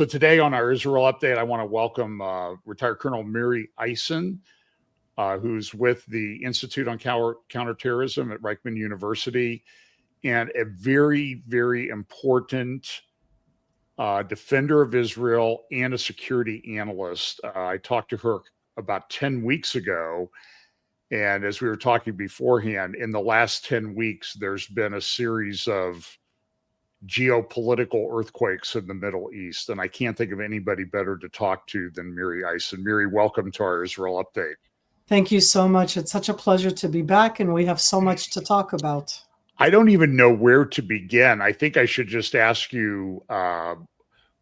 So today on our Israel update, I want to welcome retired Colonel Miri, who's with the Institute on Counterterrorism at Reichman University, and a very, very important defender of Israel and a security analyst. I talked to her about 10 weeks ago, and as we were talking beforehand, in the last 10 weeks, there's been a series of geopolitical earthquakes in the Middle East, and I can't think of anybody better to talk to than Miri Eisen. Miri, welcome to our Israel update. Thank you so much. It's such a pleasure to be back, and we have so much to talk about. I don't even know where to begin. I think I should just ask you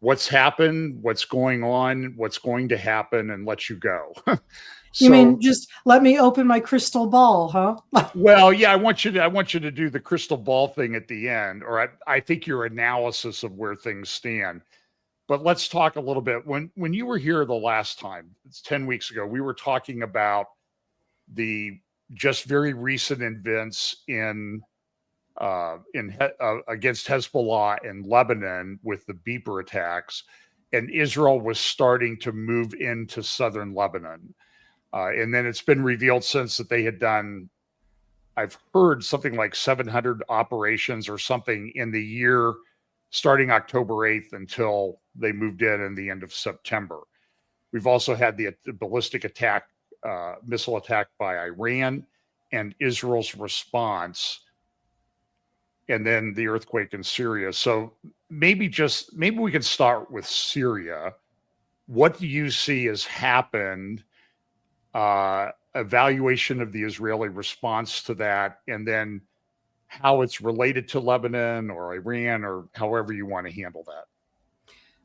what's happened, what's going on, what's going to happen, and let you go. You mean just let me open my crystal ball, huh? Well, yeah, I want you to do the crystal ball thing at the end, or I think your analysis of where things stand. But let's talk a little bit. When you were here the last time, it's 10 weeks ago, we were talking about the just very recent events against Hezbollah in Lebanon with the beeper attacks, and Israel was starting to move into southern Lebanon. And then it's been revealed since that they had done, I've heard something like 700 operations or something in the year starting October 8th until they moved in the end of September. We've also had the ballistic attack, missile attack by Iran, and Israel's response, and then the earthquake in Syria. So maybe we can start with Syria. What do you see has happened? Evaluation of the Israeli response to that, and then how it's related to Lebanon or Iran, or however you want to handle that.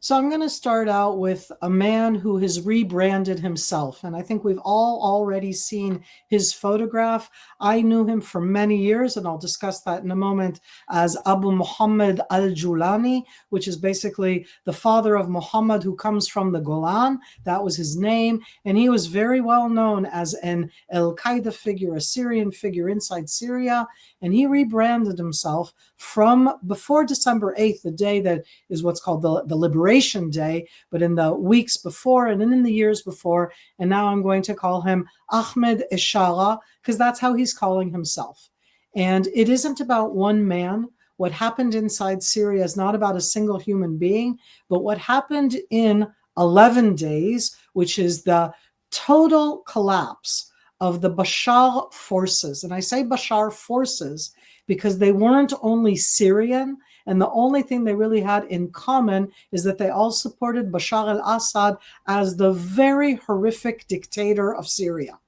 So I'm going to start out with a man who has rebranded himself. And I think we've all already seen his photograph. I knew him for many years, and I'll discuss that in a moment, as Abu Muhammad al-Julani, which is basically the father of Muhammad, who comes from the Golan. That was his name. And he was very well known as an al-Qaeda figure, a Syrian figure inside Syria. And he rebranded himself from before December 8th, the day that is what's called the Liberation Day, but in the weeks before and in the years before. And now I'm going to call him Ahmed Eshara, because that's how he's calling himself. And it isn't about one man. What happened inside Syria is not about a single human being, but what happened in 11 days, which is the total collapse of the Bashar forces. And I say Bashar forces because they weren't only Syrian, and the only thing they really had in common is that they all supported Bashar al-Assad as the very horrific dictator of Syria.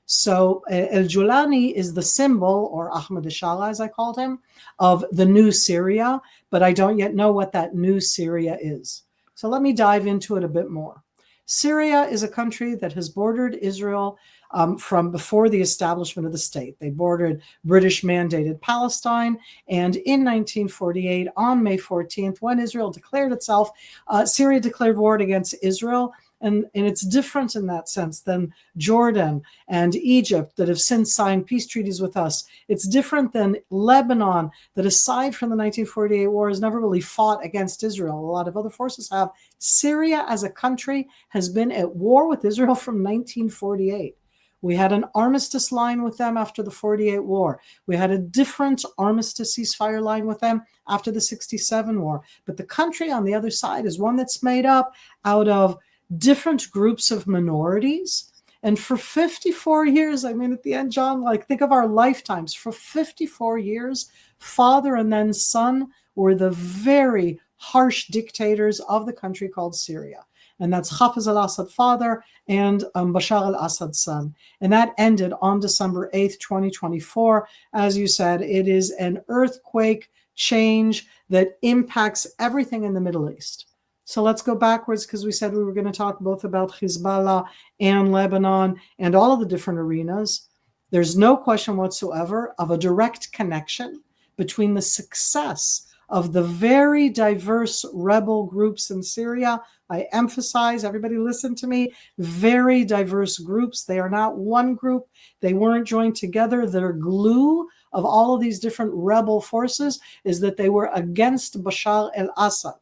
So al-Julani is the symbol, or Ahmed Eshara as I called him, of the new Syria, but I don't yet know what that new Syria is. So let me dive into it a bit more. Syria is a country that has bordered Israel from before the establishment of the state. They bordered British-mandated Palestine, and in 1948, on May 14th, when Israel declared itself, Syria declared war against Israel, and it's different in that sense than Jordan and Egypt that have since signed peace treaties with us. It's different than Lebanon, that aside from the 1948 war has never really fought against Israel. A lot of other forces have. Syria as a country has been at war with Israel from 1948. We had an armistice line with them after the 48 war. We had a different armistice ceasefire line with them after the 67 war. But the country on the other side is one that's made up out of different groups of minorities. And for 54 years, I mean, at the end, John, like, think of our lifetimes. For 54 years, father and then son were the very harsh dictators of the country called Syria. And that's Hafez al-Assad father and Bashar al-Assad son. And that ended on December 8th, 2024. As you said, it is an earthquake change that impacts everything in the Middle East. So let's go backwards, because we said we were going to talk both about Hezbollah and Lebanon and all of the different arenas. There's no question whatsoever of a direct connection between the success of the very diverse rebel groups in Syria. I emphasize, everybody listen to me, very diverse groups. They are not one group. They weren't joined together. Their glue of all of these different rebel forces is that they were against Bashar al-Assad.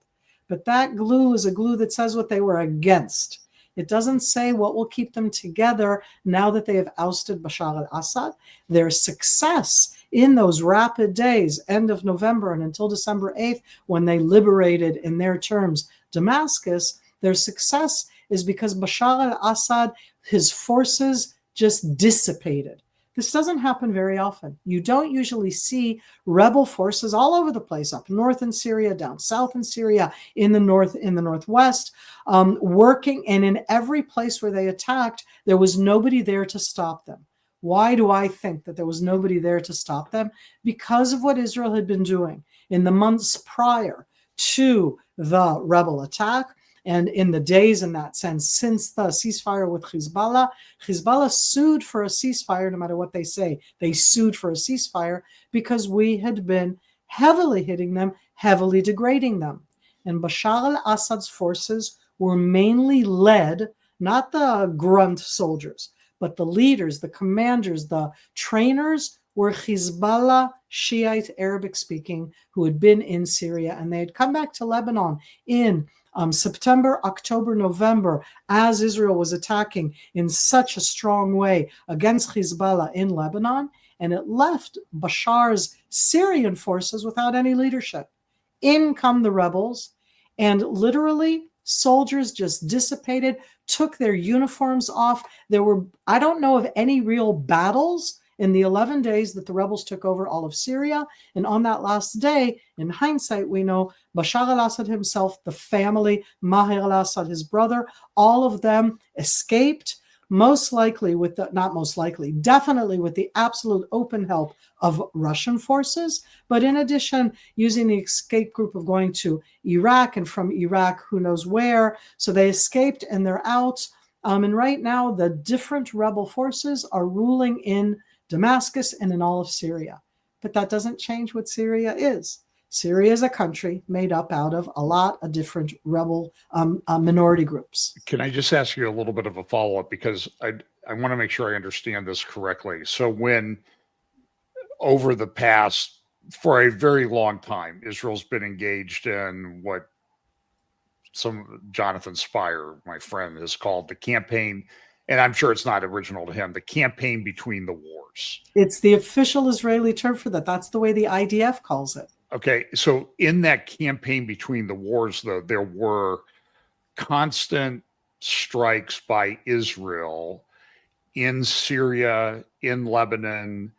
But that glue is a glue that says what they were against. It doesn't say what will keep them together now that they have ousted Bashar al-Assad. Their success in those rapid days, end of November and until December 8th, when they liberated, in their terms, Damascus, their success is because Bashar al-Assad, his forces just dissipated. This doesn't happen very often. You don't usually see rebel forces all over the place, up north in Syria, down south in Syria, in the north, in the northwest, working. And in every place where they attacked, there was nobody there to stop them. Why do I think that there was nobody there to stop them? Because of what Israel had been doing in the months prior to the rebel attack. And in the days, in that sense, since the ceasefire with Hezbollah, Hezbollah sued for a ceasefire, no matter what they say. They sued for a ceasefire because we had been heavily hitting them, heavily degrading them. And Bashar al-Assad's forces were mainly led, not the grunt soldiers, but the leaders, the commanders, the trainers were Hezbollah, Shiite, Arabic-speaking, who had been in Syria. And they had come back to Lebanon in September, October, November, as Israel was attacking in such a strong way against Hezbollah in Lebanon, and it left Bashar's Syrian forces without any leadership. In come the rebels, and literally soldiers just dissipated, took their uniforms off. There were, I don't know of any real battles in the 11 days that the rebels took over all of Syria. And on that last day, in hindsight, we know Bashar al-Assad himself, the family, Maher al-Assad, his brother, all of them escaped, most likely with the, not most likely, definitely with the absolute open help of Russian forces. But in addition, using the escape group of going to Iraq, and from Iraq, who knows where. So they escaped and they're out. And right now, the different rebel forces are ruling in Damascus and in all of Syria. But that doesn't change what Syria is. Syria is a country made up out of a lot of different rebel minority groups. Can I just ask you a little bit of a follow-up, because I want to make sure I understand this correctly. So when over the past, for a very long time, Israel's been engaged in what some Jonathan Spire, my friend, has called the campaign, and I'm sure it's not original to him, the campaign between the wars. It's the official Israeli term for that. That's the way the IDF calls it. Okay, so in that campaign between the wars, though, there were constant strikes by Israel in Syria, in Lebanon.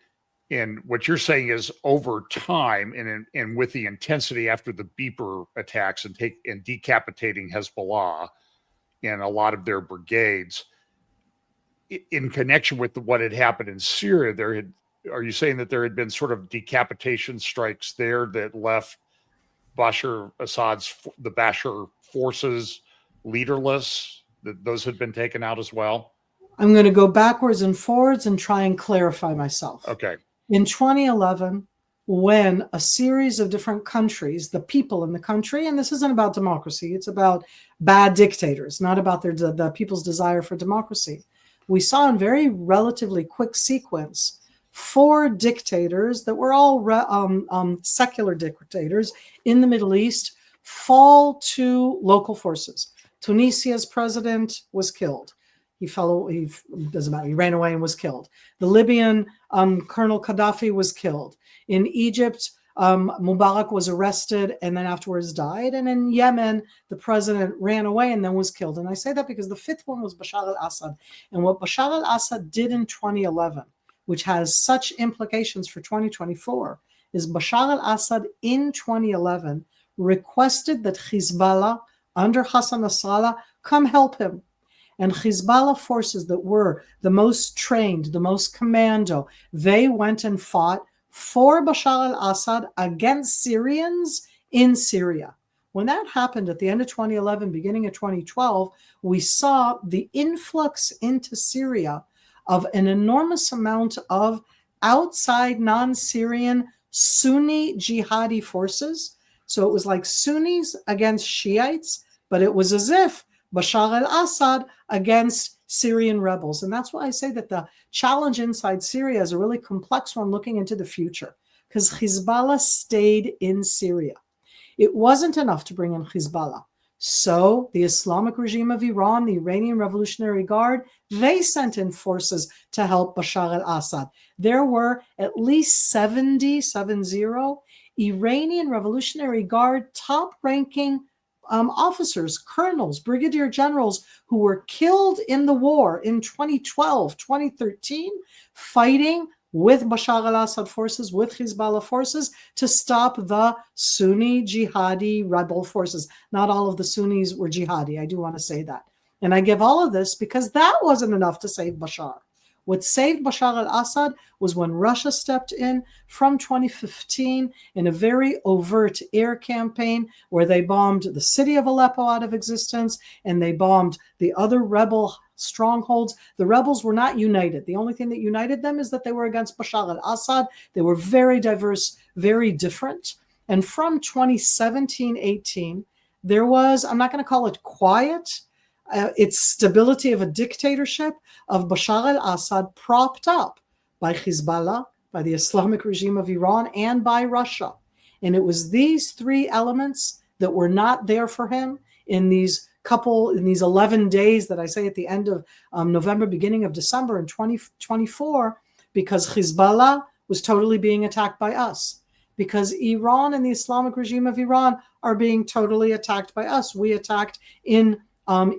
And what you're saying is, over time and with the intensity after the beeper attacks and decapitating Hezbollah and a lot of their brigades, in connection with what had happened in Syria, are you saying that there had been sort of decapitation strikes there that left the Bashar forces leaderless, that those had been taken out as well? I'm going to go backwards and forwards and try and clarify myself. Okay. In 2011, when a series of different countries, the people in the country, and this isn't about democracy, it's about bad dictators, not about the people's desire for democracy. We saw in very relatively quick sequence 4 dictators that were all secular dictators in the Middle East fall to local forces. Tunisia's president was killed. He doesn't matter, he ran away and was killed. The Libyan Colonel Gaddafi was killed. In Egypt, Mubarak was arrested and then afterwards died. And in Yemen, the president ran away and then was killed. And I say that because the 5th one was Bashar al-Assad. And what Bashar al-Assad did in 2011, which has such implications for 2024, is Bashar al-Assad in 2011 requested that Hezbollah, under Hassan Nasrallah, come help him. And Hezbollah forces that were the most trained, the most commando, they went and fought for Bashar al-Assad against Syrians in Syria. When that happened at the end of 2011, beginning of 2012, we saw the influx into Syria of an enormous amount of outside non-Syrian Sunni jihadi forces. So it was like Sunnis against Shiites, but it was as if Bashar al-Assad against Syrian rebels. And that's why I say that the challenge inside Syria is a really complex one looking into the future, because Hezbollah stayed in Syria. It wasn't enough to bring in Hezbollah. So the Islamic regime of Iran, the Iranian Revolutionary Guard, they sent in forces to help Bashar al-Assad. There were at least 70 Iranian Revolutionary Guard top-ranking officers, colonels, brigadier generals who were killed in the war in 2012, 2013, fighting with Bashar al-Assad forces, with Hezbollah forces, to stop the Sunni jihadi rebel forces. Not all of the Sunnis were jihadi, I do want to say that. And I give all of this because that wasn't enough to save Bashar. What saved Bashar al-Assad was when Russia stepped in from 2015 in a very overt air campaign where they bombed the city of Aleppo out of existence and they bombed the other rebel strongholds. The rebels were not united. The only thing that united them is that they were against Bashar al-Assad. They were very diverse, very different. And from 2017-18, there was, I'm not going to call it quiet, it's stability of a dictatorship of Bashar al-Assad propped up by Hezbollah, by the Islamic regime of Iran, and by Russia. And it was these three elements that were not there for him in these 11 days that I say at the end of November, beginning of December in 2024, because Hezbollah was totally being attacked by us, because Iran and the Islamic regime of Iran are being totally attacked by us. We attacked in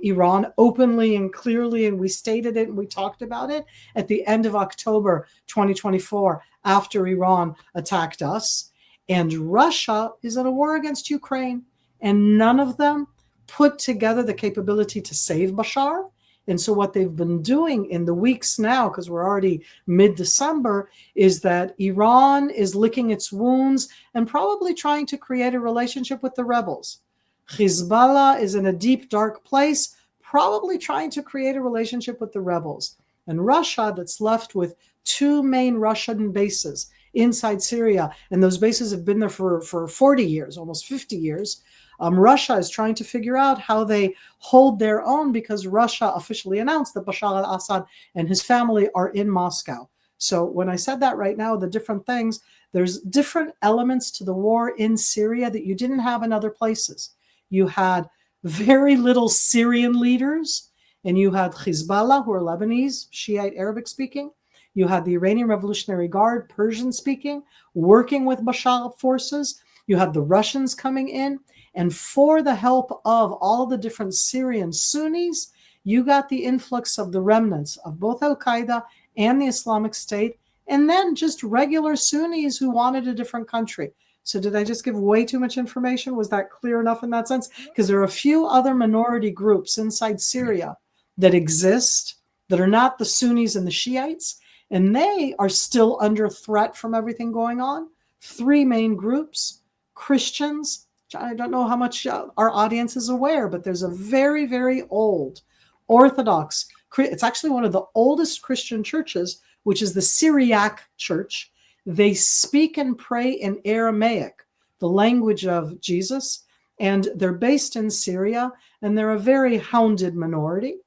Iran openly and clearly, and we stated it and we talked about it at the end of October 2024 after Iran attacked us. And Russia is in a war against Ukraine, and none of them put together the capability to save Bashar. And so what they've been doing in the weeks now, because we're already mid-December, is that Iran is licking its wounds and probably trying to create a relationship with the rebels. Hezbollah is in a deep, dark place, probably trying to create a relationship with the rebels. And Russia, that's left with two main Russian bases inside Syria, and those bases have been there for 40 years, almost 50 years. Russia is trying to figure out how they hold their own, because Russia officially announced that Bashar al-Assad and his family are in Moscow. So when I said that right now, the different things, there's different elements to the war in Syria that you didn't have in other places. You had very little Syrian leaders, and you had Hezbollah, who are Lebanese, Shiite, Arabic speaking. You had the Iranian Revolutionary Guard, Persian speaking, working with Bashar forces. You had the Russians coming in. And for the help of all the different Syrian Sunnis, you got the influx of the remnants of both Al-Qaeda and the Islamic State, and then just regular Sunnis who wanted a different country. So did I just give way too much information? Was that clear enough in that sense? Because there are a few other minority groups inside Syria that exist that are not the Sunnis and the Shiites, and they are still under threat from everything going on. Three main groups: Christians. I don't know how much our audience is aware, but there's a very, very old Orthodox, it's actually one of the oldest Christian churches, which is the Syriac church. They speak and pray in Aramaic, the language of Jesus, and they're based in Syria, and they're a very hounded minority.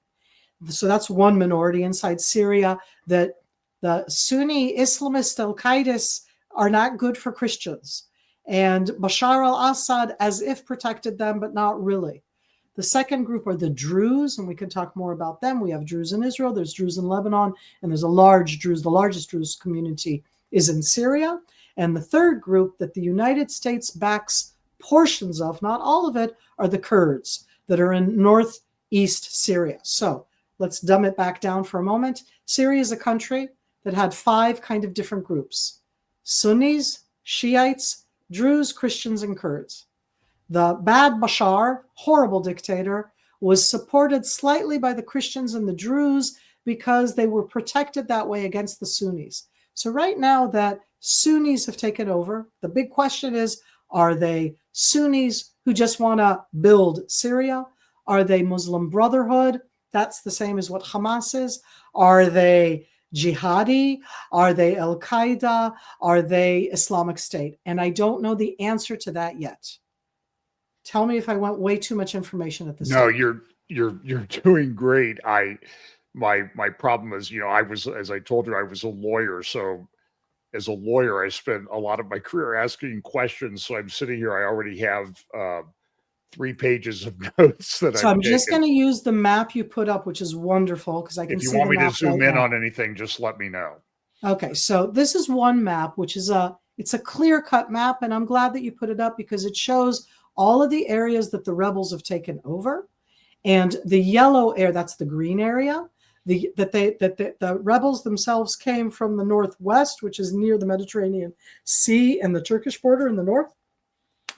So that's one minority inside Syria, that the Sunni Islamist al-Qaeda are not good for Christians. And Bashar al-Assad as if protected them, but not really. The second group are the Druze, and we can talk more about them. We have Druze in Israel, there's Druze in Lebanon, and there's a large Druze, the largest Druze community is in Syria. And the third group that the United States backs portions of, not all of it, are the Kurds that are in northeast Syria. So let's dumb it back down for a moment. Syria is a country that had 5 kind of different groups: Sunnis, Shiites, Druze, Christians, and Kurds. The bad Bashar, horrible dictator, was supported slightly by the Christians and the Druze because they were protected that way against the Sunnis. So right now that Sunnis have taken over, the big question is, are they Sunnis who just want to build Syria? Are they Muslim Brotherhood? That's the same as what Hamas is. Are they jihadi? Are they al-Qaeda? Are they Islamic State? And I don't know the answer to that yet. Tell me if I went way too much information at this No, time. you're doing great. My problem is, I was, as I told you, I was a lawyer, so as a lawyer, I spent a lot of my career asking questions. So I'm sitting here, I already have 3 pages of notes that So I've I'm just taken. going to use the map you put up, which is wonderful because I can see the map. If you want me to zoom right in now. on anything, just let me know. Okay, so this is one map, which is it's a clear-cut map, and I'm glad that you put it up because it shows all of the areas that the rebels have taken over, and the yellow area, that's the green area. The rebels themselves came from the northwest, which is near the Mediterranean Sea and the Turkish border in the north.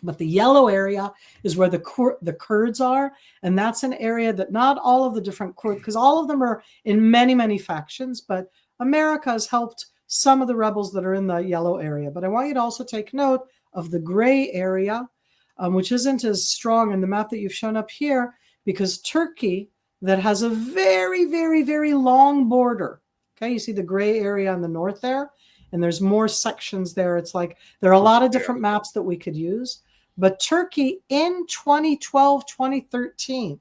But the yellow area is where the Kurds are, and that's an area that not all of the different Kurds, because all of them are in many, many factions, but America has helped some of the rebels that are in the yellow area. But I want you to also take note of the gray area, which isn't as strong in the map that you've shown up here, because Turkey, that has a very, very, very long border. Okay, you see the gray area on the north there, and there's more sections there. It's like there are a lot of different maps that we could use. But Turkey in 2012, 2013,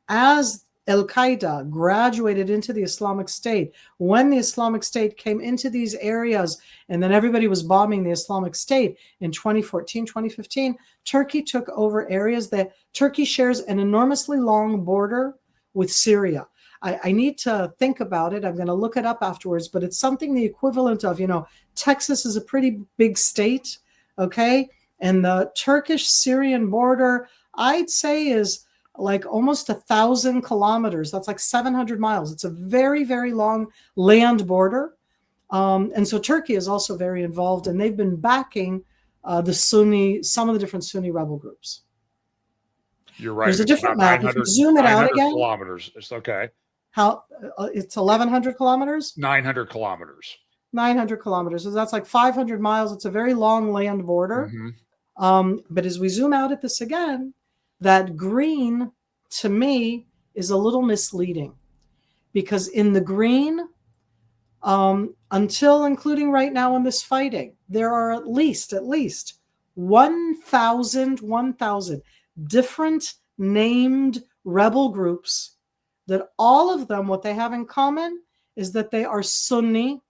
as al-Qaeda graduated into the Islamic State, when the Islamic State came into these areas and then everybody was bombing the Islamic State in 2014, 2015, Turkey took over areas that Turkey shares an enormously long border with Syria. I need to think about it. I'm going to look it up afterwards, but it's something the equivalent of, Texas is a pretty big state, okay? And the Turkish-Syrian border, I'd say, is like almost 1,000 kilometers. That's like 700 miles. It's a very, very long land border. And so Turkey is also very involved, and they've been backing some of the different Sunni rebel groups. You're right. There's a different map. If you zoom it out again. Kilometers. It's okay. It's 1,100 kilometers? 900 kilometers. 900 kilometers. So that's like 500 miles. It's a very long land border. Mm-hmm. But as we zoom out at this again, that green to me is a little misleading, because in the green, until including right now in this fighting, there are at least 1,000 different named rebel groups that all of them, what they have in common is that they are Sunni.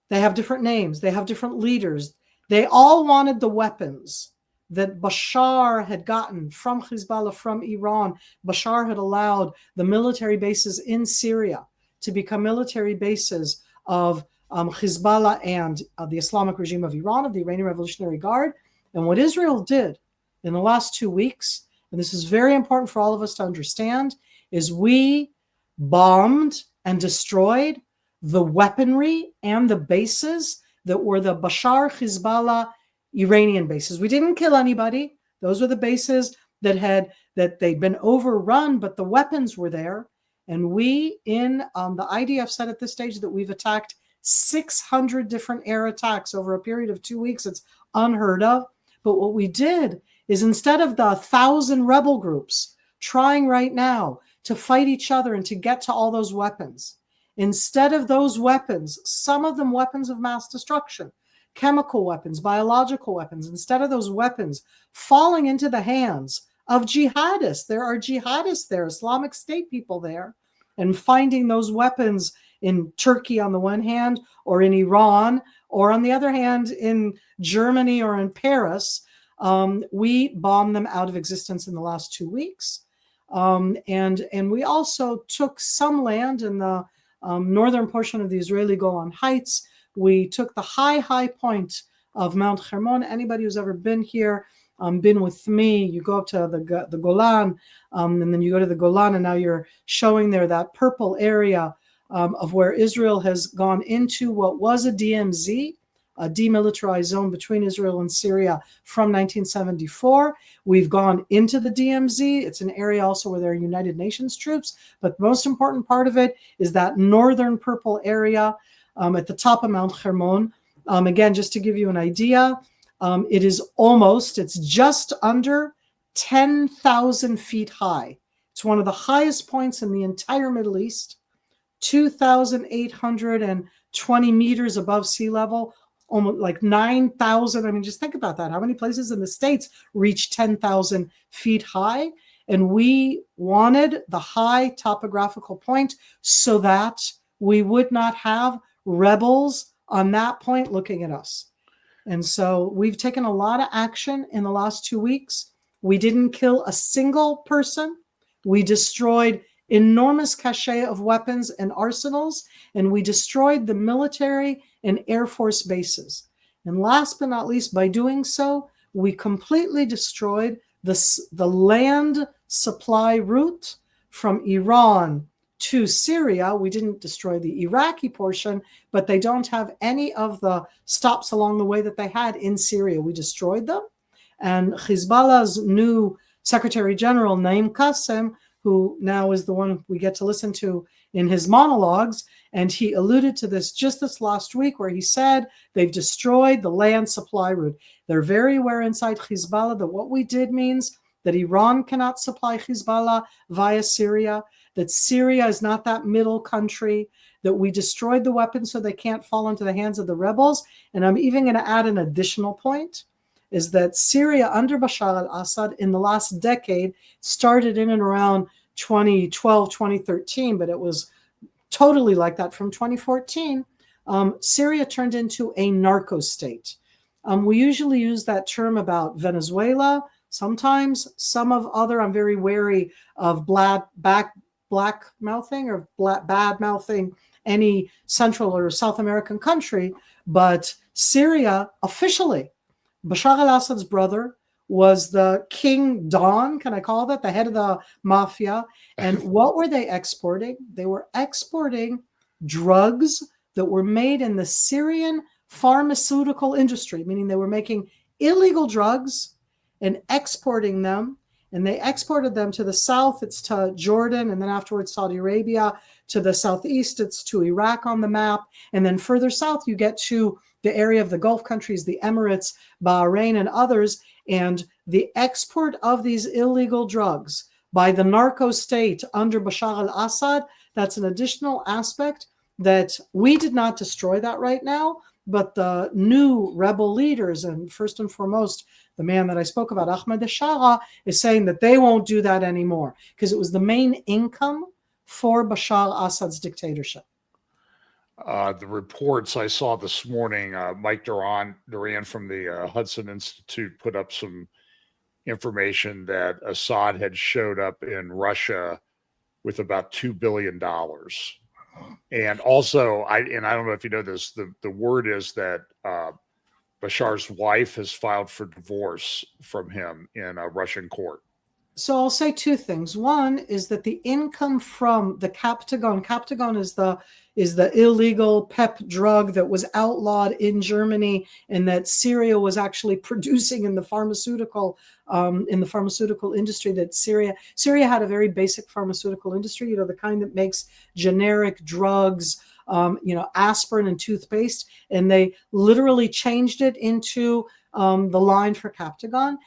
They have different names. They have different leaders. They all wanted the weapons that Bashar had gotten from Hezbollah, from Iran. Bashar had allowed the military bases in Syria to become military bases of Hezbollah and the Islamic regime of Iran, of the Iranian Revolutionary Guard. And what Israel did in the last 2 weeks, and this is very important for all of us to understand, is we bombed and destroyed the weaponry and the bases that were the Bashar Hezbollah Iranian bases. We didn't kill anybody. Those were the bases that they'd been overrun, but the weapons were there. And we in the IDF said at this stage that we've attacked 600 different air attacks over a period of 2 weeks. It's unheard of. But what we did is, instead of the 1,000 rebel groups trying right now to fight each other and to get to all those weapons, instead of those weapons, some of them weapons of mass destruction, chemical weapons, biological weapons, instead of those weapons falling into the hands of jihadists, there are jihadists there, Islamic State people there, and finding those weapons in Turkey on the one hand, or in Iran, or on the other hand in Germany or in Paris, we bombed them out of existence in the last 2 weeks. And we also took some land in the northern portion of the Israeli Golan Heights. We took the high point of Mount Hermon. Anybody who's ever been here, been with me, you go up to the Golan, and then you go to the Golan, and now you're showing there that purple area of where Israel has gone into what was a DMZ, a demilitarized zone between Israel and Syria from 1974. We've gone into the DMZ. It's an area also where there are United Nations troops, but the most important part of it is that northern purple area at the top of Mount Hermon. Again, just to give you an idea, it's just under 10,000 feet high. It's one of the highest points in the entire Middle East, 2,820 meters above sea level, almost like 9,000. I mean, just think about that. How many places in the States reach 10,000 feet high? And we wanted the high topographical point so that we would not have rebels on that point looking at us. And so we've taken a lot of action in the last 2 weeks. We didn't kill a single person. We destroyed enormous cache of weapons and arsenals, and we destroyed the military and Air Force bases. And last but not least, by doing so, we completely destroyed the land supply route from Iran to Syria. We didn't destroy the Iraqi portion, but they don't have any of the stops along the way that they had in Syria. We destroyed them. And Hezbollah's new Secretary General, Naim Qassem, who now is the one we get to listen to in his monologues, and he alluded to this just this last week where he said they've destroyed the land supply route. They're very aware inside Hezbollah that what we did means that Iran cannot supply Hezbollah via Syria, that Syria is not that middle country, that we destroyed the weapons so they can't fall into the hands of the rebels. And I'm even going to add an additional point, is that Syria under Bashar al-Assad in the last decade started in and around 2012, 2013, but it was totally like that from 2014. Syria turned into a narco state. We usually use that term about Venezuela. Sometimes some of other, I'm very wary of black mouthing or bad mouthing any Central or South American country, but Syria officially, Bashar al-Assad's brother was the King Don, can I call that, the head of the mafia. And what were they exporting? They were exporting drugs that were made in the Syrian pharmaceutical industry, meaning they were making illegal drugs and exporting them. And they exported them to the south, it's to Jordan, and then afterwards Saudi Arabia. To the southeast, it's to Iraq on the map. And then further south, you get to the area of the Gulf countries, the Emirates, Bahrain, and others. And the export of these illegal drugs by the narco state under Bashar al-Assad, that's an additional aspect that we did not destroy that right now, but the new rebel leaders, and first and foremost, the man that I spoke about, Ahmed Shara, is saying that they won't do that anymore because it was the main income for Bashar al-Assad's dictatorship. The reports I saw this morning, Mike Duran from the Hudson Institute put up some information that Assad had showed up in Russia with about $2 billion. And also, I don't know if you know this, the word is that Bashar's wife has filed for divorce from him in a Russian court. So I'll say two things. One is that the income from the Captagon is the illegal PEP drug that was outlawed in Germany and that Syria was actually producing in the pharmaceutical industry. That Syria had a very basic pharmaceutical industry, the kind that makes generic drugs, aspirin and toothpaste, and they literally changed it into the line for Captagon.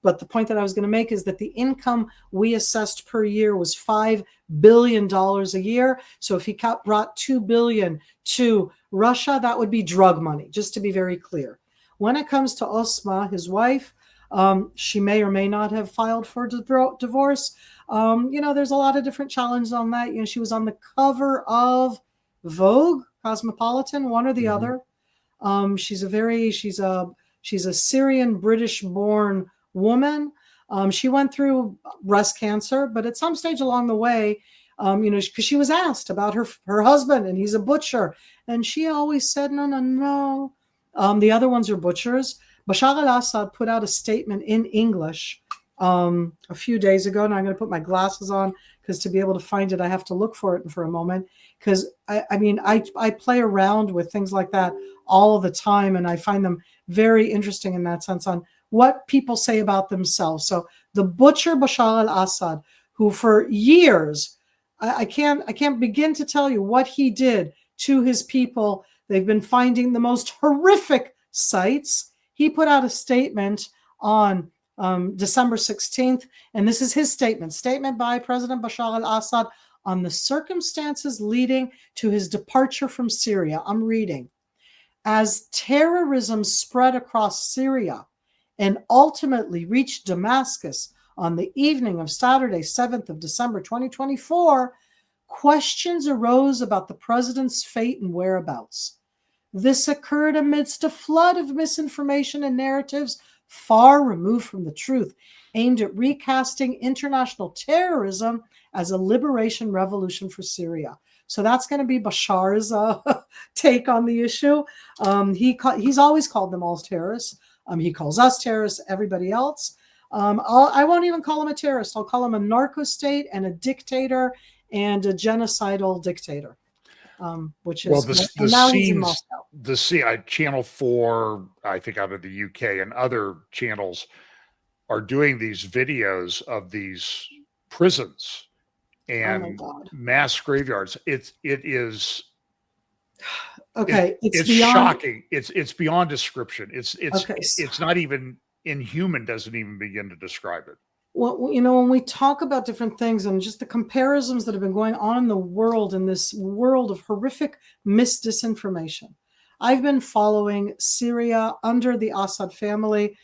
But the point that I was going to make is that the income we assessed per year was $5 billion a year. So if he brought $2 billion to Russia, that would be drug money, just to be very clear. When it comes to Osma, his wife, she may or may not have filed for divorce. There's a lot of different challenges on that. She was on the cover of Vogue, Cosmopolitan, one or the other. She's a Syrian British-born woman. She went through breast cancer, but at some stage along the way, because she was asked about her husband, and he's a butcher, and she always said, no. The other ones are butchers. Bashar al-Assad put out a statement in English a few days ago, and I'm going to put my glasses on because to be able to find it, I have to look for it for a moment. Because I play around with things like that all the time, and I find them very interesting in that sense on what people say about themselves. So the butcher Bashar al-Assad, who for years, I can't begin to tell you what he did to his people. They've been finding the most horrific sites. He put out a statement on December 16th, and this is his statement by President Bashar al-Assad on the circumstances leading to his departure from Syria. I'm reading. As terrorism spread across Syria and ultimately reached Damascus on the evening of Saturday, 7th of December, 2024, questions arose about the president's fate and whereabouts. This occurred amidst a flood of misinformation and narratives far removed from the truth, aimed at recasting international terrorism as a liberation revolution for Syria. So that's going to be Bashar's take on the issue. He's always called them all terrorists. He calls us terrorists, everybody else. I won't even call him a terrorist. I'll call him a narco state and a dictator and a genocidal dictator. Which is well, now he's in Moscow. Channel 4, I think out of the UK, and other channels are doing these videos of these prisons and mass graveyards. It is okay. It's beyond, shocking. It's beyond description. It's not even inhuman. Doesn't even begin to describe it. Well, you know, when we talk about different things and just the comparisons that have been going on in the world, in this world of horrific misdisinformation, I've been following Syria under the Assad family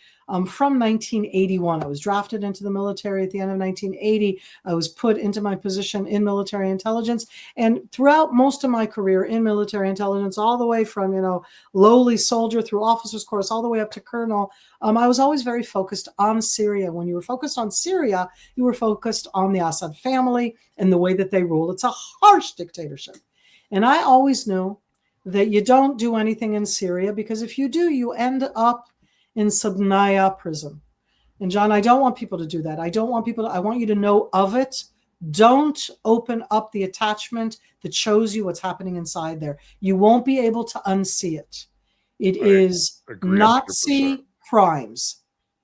from 1981. I was drafted into the military at the end of 1980. I was put into my position in military intelligence. And throughout most of my career in military intelligence, all the way from, you know, lowly soldier through officer's course, all the way up to colonel, I was always very focused on Syria. When you were focused on Syria, you were focused on the Assad family and the way that they rule. It's a harsh dictatorship. And I always knew that you don't do anything in Syria, because if you do, you end up in Sabnaya prison. And John, I don't want people to do that. I want you to know of it. Don't open up the attachment that shows you what's happening inside there. You won't be able to unsee it. It is Nazi crimes,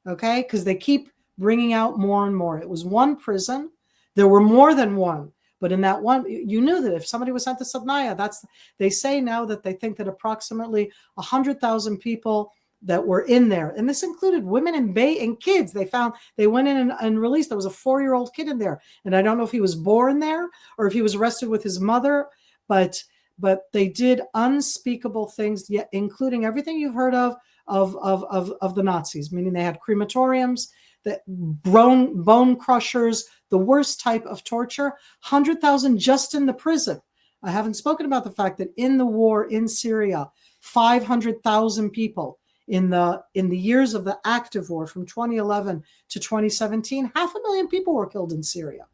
okay? Because they keep bringing out more and more. It was one prison. There were more than one. But in that one, you knew that if somebody was sent to Sabnaya, they say now that they think that approximately 100,000 people that were in there, and this included women and kids. They went in and released. There was a 4-year-old kid in there, and I don't know if he was born there or if he was arrested with his mother, but they did unspeakable things, yet including everything you've heard of the Nazis, meaning they had crematoriums, that bone crushers, the worst type of torture. 100,000 just in the prison. I haven't spoken about the fact that in the war in Syria, 500,000 people. In the years of the active war from 2011 to 2017, 500,000 people were killed in Syria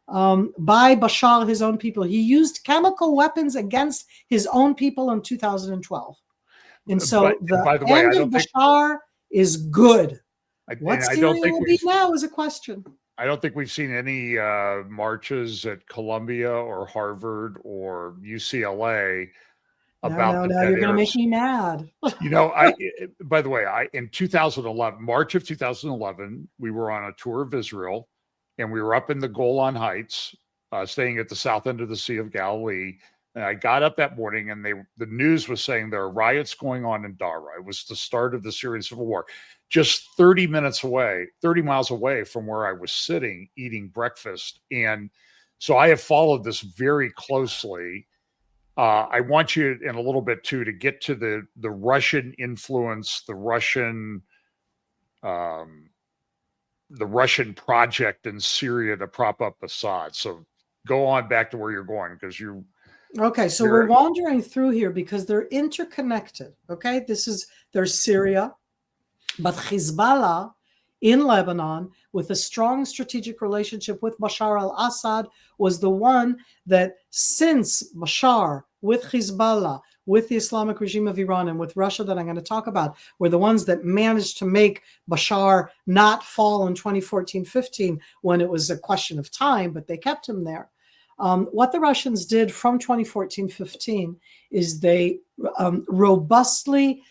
by Bashar, his own people. He used chemical weapons against his own people in 2012. And so the end of Bashar is good. What Syria will be now is a question. I don't think we've seen any marches at Columbia or Harvard or UCLA about no, you're going to make me mad. You know, by the way, in 2011, March of 2011, we were on a tour of Israel, and we were up in the Golan Heights, staying at the south end of the Sea of Galilee. And I got up that morning, and the news was saying there are riots going on in Dara. It was the start of the Syrian civil war, just 30 miles away from where I was sitting eating breakfast. And so I have followed this very closely. I want you in a little bit too to get to the Russian influence, the Russian project in Syria to prop up Assad. So go on back to where you're going, because you. Okay, so we're wandering through here because they're interconnected. Okay, there's Syria, but Hezbollah in Lebanon, with a strong strategic relationship with Bashar al-Assad, was the one that, since Bashar, with Hezbollah, with the Islamic regime of Iran, and with Russia that I'm going to talk about, were the ones that managed to make Bashar not fall in 2014-15 when it was a question of time, but they kept him there. What the Russians did from 2014-15 is they robustly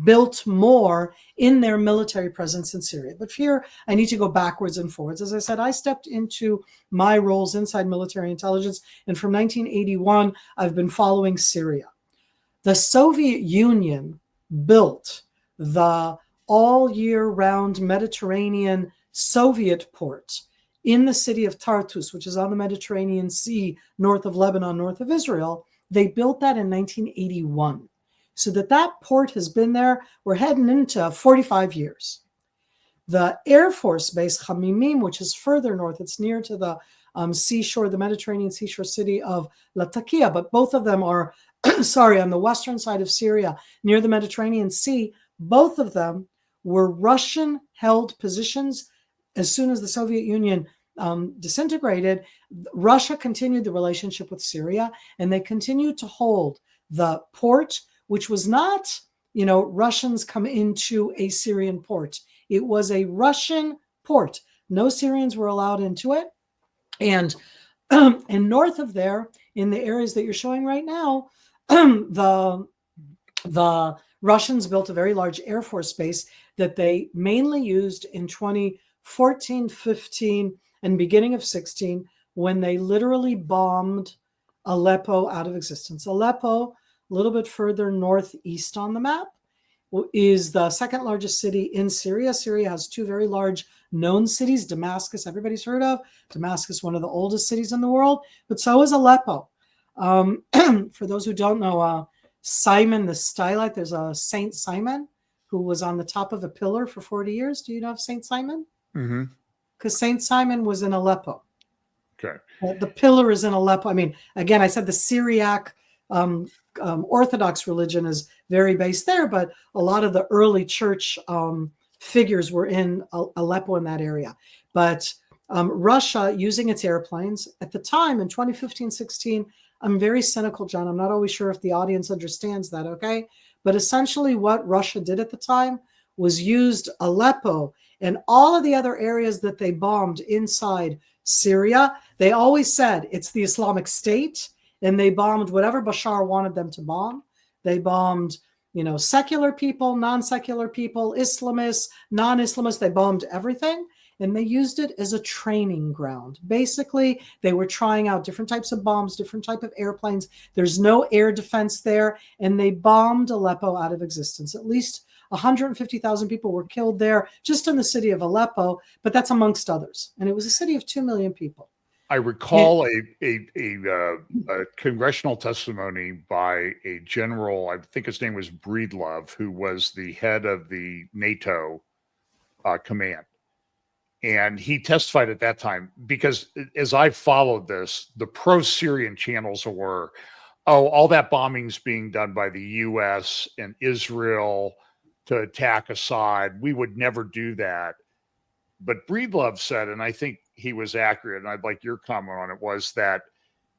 built more in their military presence in Syria. But here, I need to go backwards and forwards. As I said, I stepped into my roles inside military intelligence, and from 1981, I've been following Syria. The Soviet Union built the all-year-round Mediterranean Soviet port in the city of Tartus, which is on the Mediterranean Sea, north of Lebanon, north of Israel. They built that in 1981. So that port has been there. We're heading into 45 years. The Air Force Base Khamimim, which is further north, it's near to the seashore, the Mediterranean seashore city of Latakia, but both of them are sorry, on the western side of Syria, near the Mediterranean Sea. Both of them were Russian-held positions. As soon as the Soviet Union disintegrated, Russia continued the relationship with Syria, and they continued to hold the port, which was not, Russians come into a Syrian port. It was a Russian port. No Syrians were allowed into it. And north of there, in the areas that you're showing right now, the Russians built a very large Air Force base that they mainly used in 2014, 15, and beginning of 16, when they literally bombed Aleppo out of existence. Aleppo, a little bit further northeast on the map, is the second largest city in Syria. Syria has two very large known cities. Damascus, everybody's heard of. Damascus, one of the oldest cities in the world, but so is Aleppo. For those who don't know, Simon the Stylite, there's a Saint Simon who was on the top of a pillar for 40 years. Do you know of Saint Simon? Mm-hmm. Because Saint Simon was in Aleppo. Okay. The pillar is in Aleppo. I mean, again, I said the Syriac Orthodox religion is very based there, but a lot of the early church figures were in Aleppo, in that area. But Russia, using its airplanes at the time in 2015-16, I'm very cynical, John. I'm not always sure if the audience understands that, okay? But essentially what Russia did at the time was used Aleppo and all of the other areas that they bombed inside Syria. They always said it's the Islamic State, and they bombed whatever Bashar wanted them to bomb. They bombed, secular people, non-secular people, Islamists, non-Islamists. They bombed everything, and they used it as a training ground. Basically, they were trying out different types of bombs, different type of airplanes. There's no air defense there, and they bombed Aleppo out of existence. At least 150,000 people were killed there just in the city of Aleppo, but that's amongst others. And it was a city of 2 million people. I recall a congressional testimony by a general, I think his name was Breedlove, who was the head of the NATO command. And he testified at that time, because as I followed this, the pro-Syrian channels were, all that bombing's being done by the U.S. and Israel to attack Assad. We would never do that. But Breedlove said, and I think he was accurate, and I'd like your comment on it, was that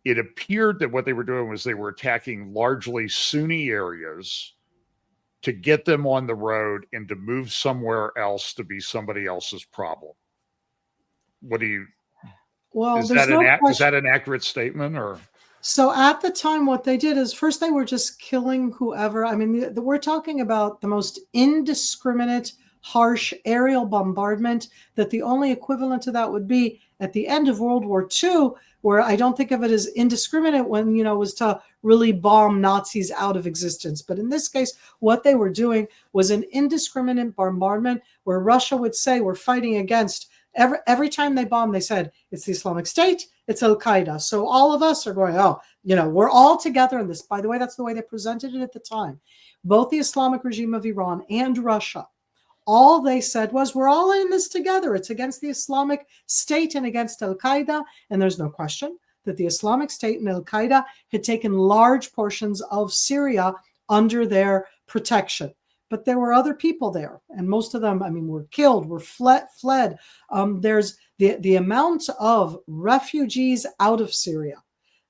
it appeared that what they were doing was they were attacking largely Sunni areas to get them on the road and to move somewhere else to be somebody else's problem. What do you... Well, is that an accurate statement, or... So at the time, what they did is first they were just killing whoever. I mean, we're talking about the most indiscriminate, harsh aerial bombardment, that the only equivalent to that would be at the end of World War II, where I don't think of it as indiscriminate when, was to really bomb Nazis out of existence. But in this case, what they were doing was an indiscriminate bombardment where Russia would say, we're fighting against... Every time they bombed, they said, it's the Islamic State, it's al-Qaeda. So all of us are going, we're all together in this. By the way, that's the way they presented it at the time. Both the Islamic regime of Iran and Russia, all they said was, we're all in this together. It's against the Islamic State and against al-Qaeda. And there's no question that the Islamic State and al-Qaeda had taken large portions of Syria under their protection. But there were other people there, and most of them, were killed, were fled. There's the amount of refugees out of Syria,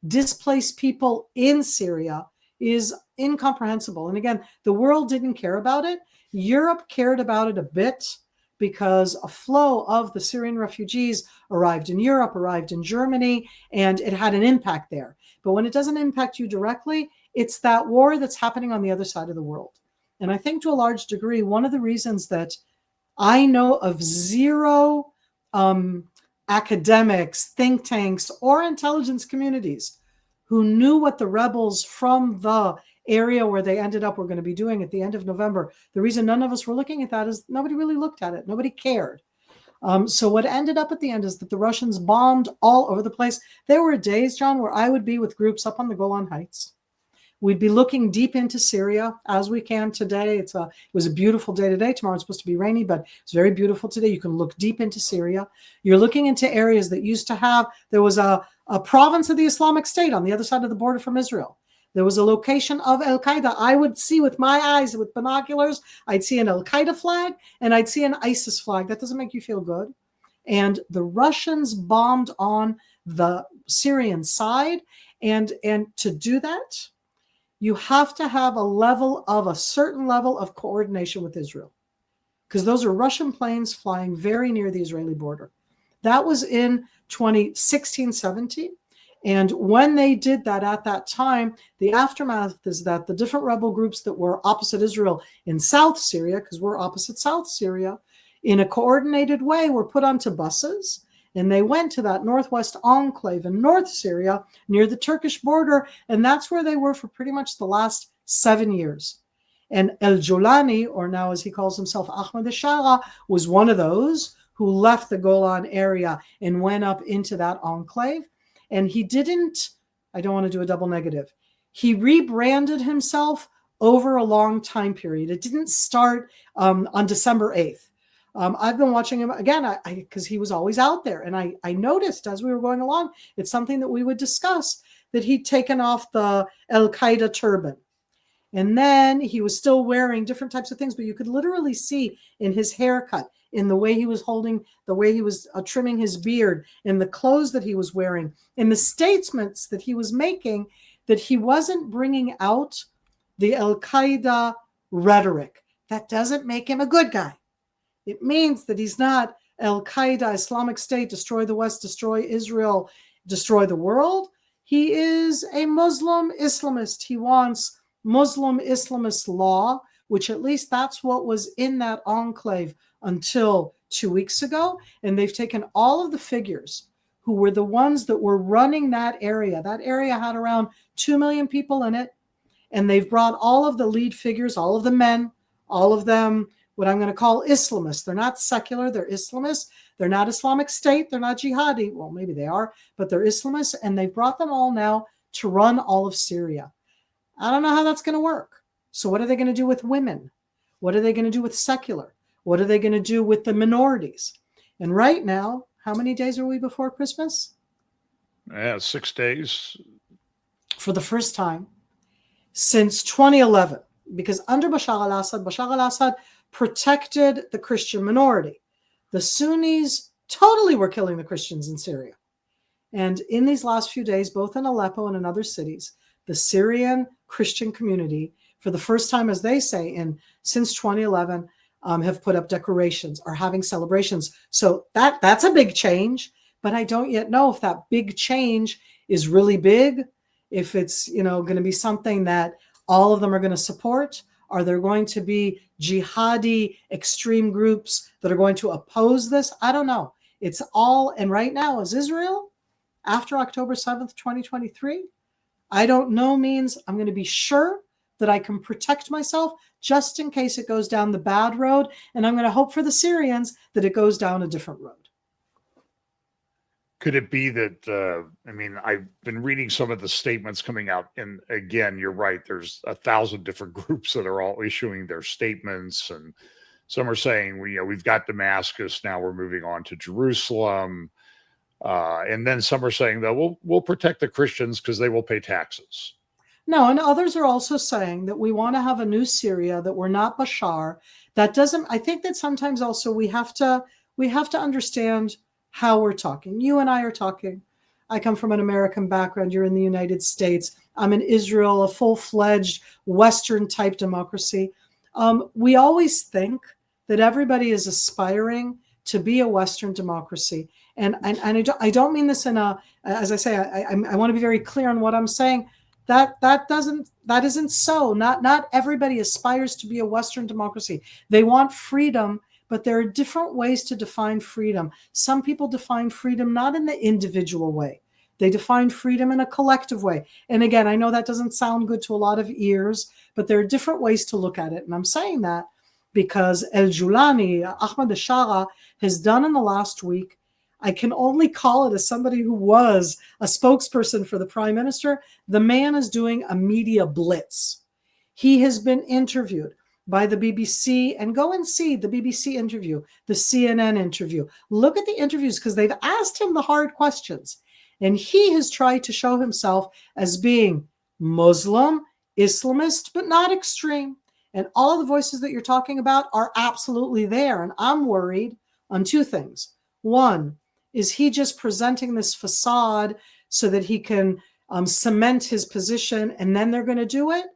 displaced people in Syria, is incomprehensible. And again, the world didn't care about it. Europe cared about it a bit, because a flow of the Syrian refugees arrived in Europe, arrived in Germany, and it had an impact there. But when it doesn't impact you directly, it's that war that's happening on the other side of the world. And I think to a large degree, one of the reasons that I know of zero academics, think tanks, or intelligence communities who knew what the rebels from the area where they ended up were going to be doing at the end of November, the reason none of us were looking at that is nobody really looked at it. Nobody cared. So what ended up at the end is that the Russians bombed all over the place. There were days, John, where I would be with groups up on the Golan Heights. We'd be looking deep into Syria as we can today. It was a beautiful day today. Tomorrow it's supposed to be rainy, but it's very beautiful today. You can look deep into Syria. You're looking into areas that used to have, there was a province of the Islamic State on the other side of the border from Israel. There was a location of al-Qaeda. I would see with my eyes, with binoculars, I'd see an al-Qaeda flag and I'd see an ISIS flag. That doesn't make you feel good. And the Russians bombed on the Syrian side. And to do that, you have to have a certain level of coordination with Israel, because those are Russian planes flying very near the Israeli border. That was in 2016-17. And when they did that at that time, the aftermath is that the different rebel groups that were opposite Israel in South Syria, because we're opposite South Syria, in a coordinated way were put onto buses, and they went to that northwest enclave in North Syria near the Turkish border, and that's where they were for pretty much the last 7 years. And al-Jolani, or now as he calls himself Ahmed al-Shara, was one of those who left the Golan area and went up into that enclave. And he didn't, I don't want to do a double negative, he rebranded himself over a long time period. It didn't start on December 8th. I've been watching him again because he was always out there. And I noticed as we were going along, it's something that we would discuss, that he'd taken off the al-Qaeda turban. And then he was still wearing different types of things, but you could literally see in his haircut, in the way he was holding, the way he was trimming his beard, in the clothes that he was wearing, in the statements that he was making, that he wasn't bringing out the al-Qaeda rhetoric. That doesn't make him a good guy. It means that he's not al-Qaeda, Islamic State, destroy the West, destroy Israel, destroy the world. He is a Muslim Islamist. He wants Muslim Islamist law, which at least that's what was in that enclave until 2 weeks ago. And they've taken all of the figures who were the ones that were running that area. That area had around 2 million people in it. And they've brought all of the lead figures, all of the men, all of them, what I'm going to call Islamists. They're not secular, they're Islamists. They're not Islamic State, they're not jihadi. Well, maybe they are, but they're Islamists. And they've brought them all now to run all of Syria. I don't know how that's going to work. So what are they going to do with women? What are they going to do with secular? What are they going to do with the minorities? And right now, how many days are we before Christmas? 6 days. For the first time since 2011, because under Bashar al-Assad protected the Christian minority. The Sunnis totally were killing the Christians in Syria. And in these last few days, both in Aleppo and in other cities, the Syrian Christian community, for the first time, as they say, since 2011, have put up decorations, are having celebrations. So that's a big change, but I don't yet know if that big change is really big, if it's going to be something that all of them are going to support. Are there going to be jihadi extreme groups that are going to oppose this? I don't know. It's all, and right now, as Israel, after October 7th, 2023, I don't know means I'm going to be sure that I can protect myself just in case it goes down the bad road. And I'm going to hope for the Syrians that it goes down a different road. Could it be that, I've been reading some of the statements coming out, and again, you're right, there's 1,000 different groups that are all issuing their statements, and some are saying, we've got Damascus, now we're moving on to Jerusalem. And then some are saying that we'll protect the Christians because they will pay taxes. No, and others are also saying that we want to have a new Syria, that we're not Bashar. That doesn't, I think that sometimes also we have to understand how we're talking. You and I are talking. I come from an American background. You're in the United States. I'm in Israel, a full-fledged Western type democracy. We always think that everybody is aspiring to be a Western democracy. And I don't mean this in a, as I say, I want to be very clear on what I'm saying. That isn't so. Not everybody aspires to be a Western democracy. They want freedom, but there are different ways to define freedom. Some people define freedom not in the individual way. They define freedom in a collective way. And again, I know that doesn't sound good to a lot of ears, but there are different ways to look at it. And I'm saying that because al-Jolani, Ahmed al-Shara, has done in the last week, I can only call it as somebody who was a spokesperson for the prime minister. The man is doing a media blitz. He has been interviewed by the BBC, and go and see the BBC interview, the CNN interview. Look at the interviews because they've asked him the hard questions. And he has tried to show himself as being Muslim, Islamist, but not extreme. And all of the voices that you're talking about are absolutely there. And I'm worried on two things. One, is he just presenting this facade so that he can cement his position and then they're going to do it?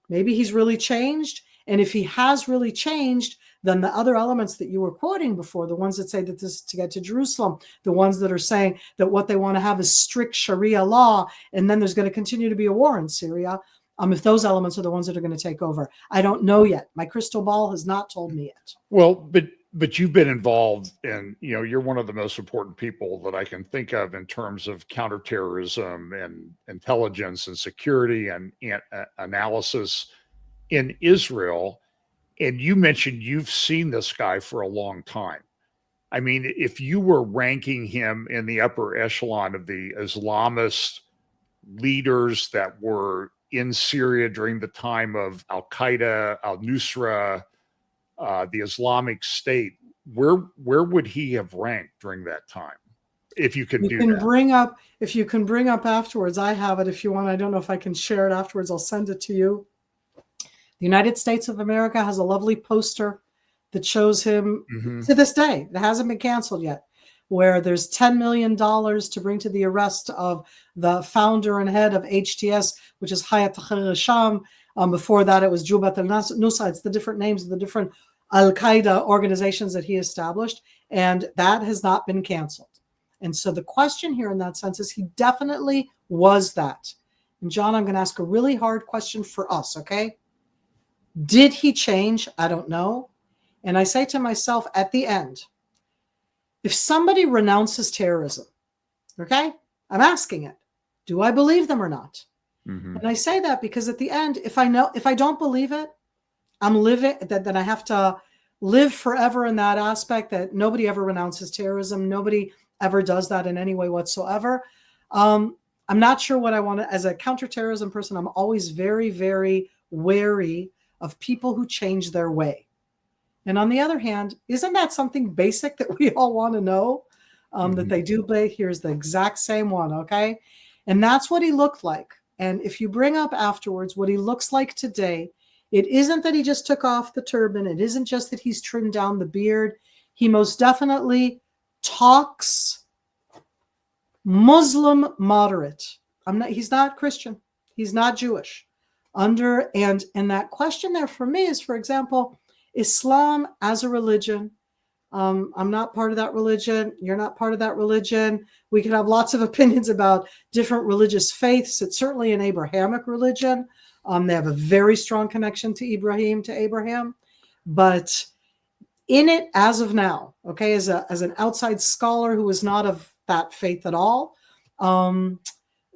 Maybe he's really changed. And if he has really changed, then the other elements that you were quoting before, the ones that say that this is to get to Jerusalem, the ones that are saying that what they want to have is strict Sharia law, and then there's going to continue to be a war in Syria, if those elements are the ones that are going to take over. I don't know yet. My crystal ball has not told me yet. Well, but you've been involved in, you're one of the most important people that I can think of in terms of counterterrorism and intelligence and security and analysis in Israel. And you mentioned you've seen this guy for a long time. I mean, if you were ranking him in the upper echelon of the Islamist leaders that were in Syria during the time of Al-Qaeda, al-Nusra, the Islamic State, where would he have ranked during that time? If you can do that. If you can bring up afterwards, I have it if you want. I don't know if I can share it afterwards. I'll send it to you. The United States of America has a lovely poster that shows him to this day. It hasn't been canceled yet, where there's $10 million to bring to the arrest of the founder and head of HTS, which is Hayat Tahrir al-Sham. Before that, it was Jubat al-Nusra. It's the different names of the different al-Qaeda organizations that he established, and that has not been canceled. And so the question here in that sense is he definitely was that. And John, I'm going to ask a really hard question for us, okay? Did he change? I don't know. And I say to myself at the end, if somebody renounces terrorism, okay, I'm asking it, do I believe them or not? And I say that because at the end, if I don't believe it, I'm living that I have to live forever in that aspect that nobody ever renounces terrorism. Nobody ever does that in any way whatsoever. I'm not sure what I want to, as a counterterrorism person, I'm always very, very wary of people who change their way. And on the other hand, isn't that something basic that we all want to know? That they do, but here's the exact same one, okay? And that's what he looked like. And if you bring up afterwards what he looks like today, it isn't that he just took off the turban. It isn't just that he's trimmed down the beard. He most definitely talks Muslim moderate. He's not Christian. He's not Jewish. And that question there for me is, for example, Islam as a religion. I'm not part of that religion. You're not part of that religion. We can have lots of opinions about different religious faiths. It's certainly an Abrahamic religion. They have a very strong connection to Abraham. But in it, as of now, okay, as an outside scholar who is not of that faith at all, the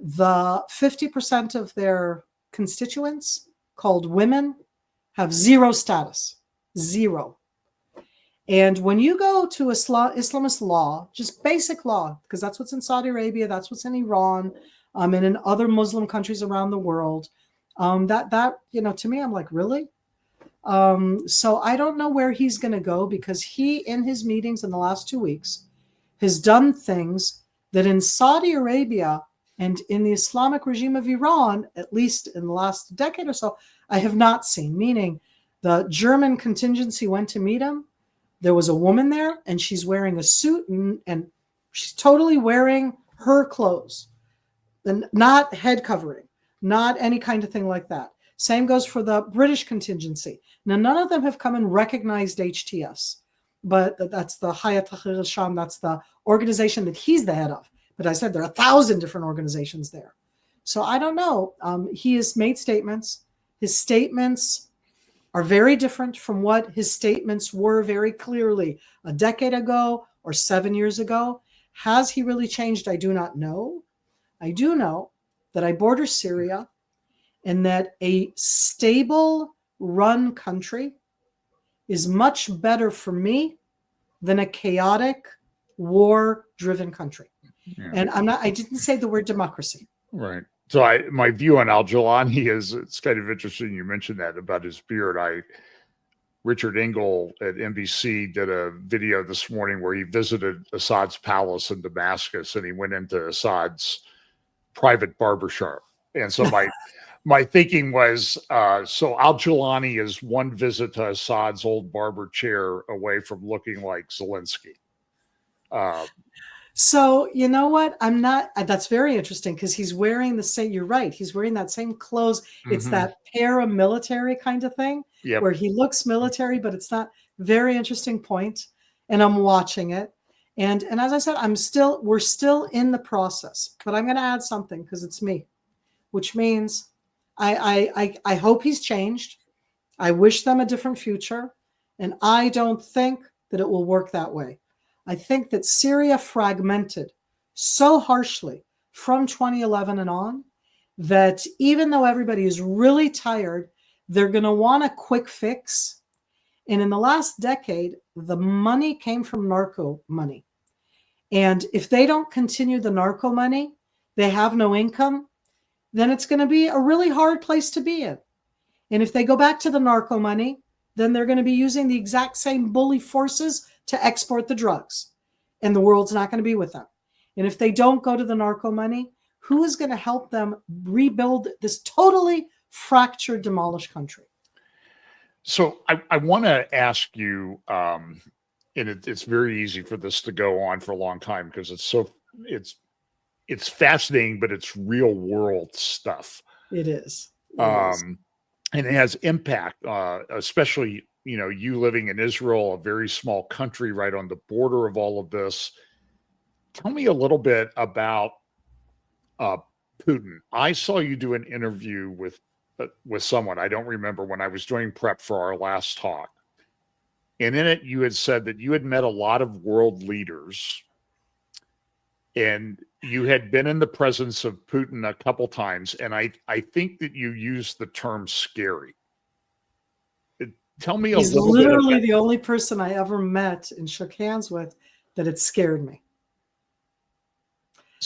50% of their constituents, called women, have zero status. Zero. And when you go to Islamist law, just basic law, because that's what's in Saudi Arabia, that's what's in Iran, and in other Muslim countries around the world, that to me, I'm like, really? So I don't know where he's going to go, because he, in his meetings in the last 2 weeks, has done things that in Saudi Arabia and in the Islamic regime of Iran, at least in the last decade or so, I have not seen. Meaning, the German contingency went to meet him. There was a woman there, and she's wearing a suit, and she's totally wearing her clothes, and not head covering, not any kind of thing like that. Same goes for the British contingency. Now, none of them have come and recognized HTS, but that's the Hayat Tahrir al-Sham. That's the organization that he's the head of. But I said there are 1,000 different organizations there. So I don't know. He has made statements. His statements are very different from what his statements were very clearly a decade ago or 7 years ago. Has he really changed? I do not know. I do know that I border Syria, and that a stable run country is much better for me than a chaotic war driven country. Yeah. And I didn't say the word democracy. Right. So my view on al-Jilani is, it's kind of interesting you mentioned that about his beard. Richard Engel at NBC did a video this morning where he visited Assad's palace in Damascus, and he went into Assad's private barbershop. And so my thinking was, so al-Jilani is one visit to Assad's old barber chair away from looking like Zelensky. So you know what? I'm not. That's very interesting because he's wearing the same. You're right. He's wearing that same clothes. It's that paramilitary kind of thing where he looks military, but it's not. Very interesting point. And I'm watching it. And as I said, we're still in the process. But I'm going to add something because it's me, which means I hope he's changed. I wish them a different future, and I don't think that it will work that way. I think that Syria fragmented so harshly from 2011 and on that even though everybody is really tired, they're going to want a quick fix. And in the last decade, the money came from narco money. And if they don't continue the narco money, they have no income, then it's going to be a really hard place to be in. And if they go back to the narco money, then they're going to be using the exact same bully forces to export the drugs. And the world's not going to be with them. And if they don't go to the narco money, who is going to help them rebuild this totally fractured, demolished country? So I want to ask you, and it's very easy for this to go on for a long time because it's fascinating, but it's real world stuff. It is. And it has impact, especially, you living in Israel, a very small country right on the border of all of this. Tell me a little bit about Putin. I saw you do an interview with someone, I don't remember, when I was doing prep for our last talk. And in it, you had said that you had met a lot of world leaders and you had been in the presence of Putin a couple times. And I think that you used the term scary. Tell me a little bit. He's literally the only person I ever met and shook hands with that it scared me.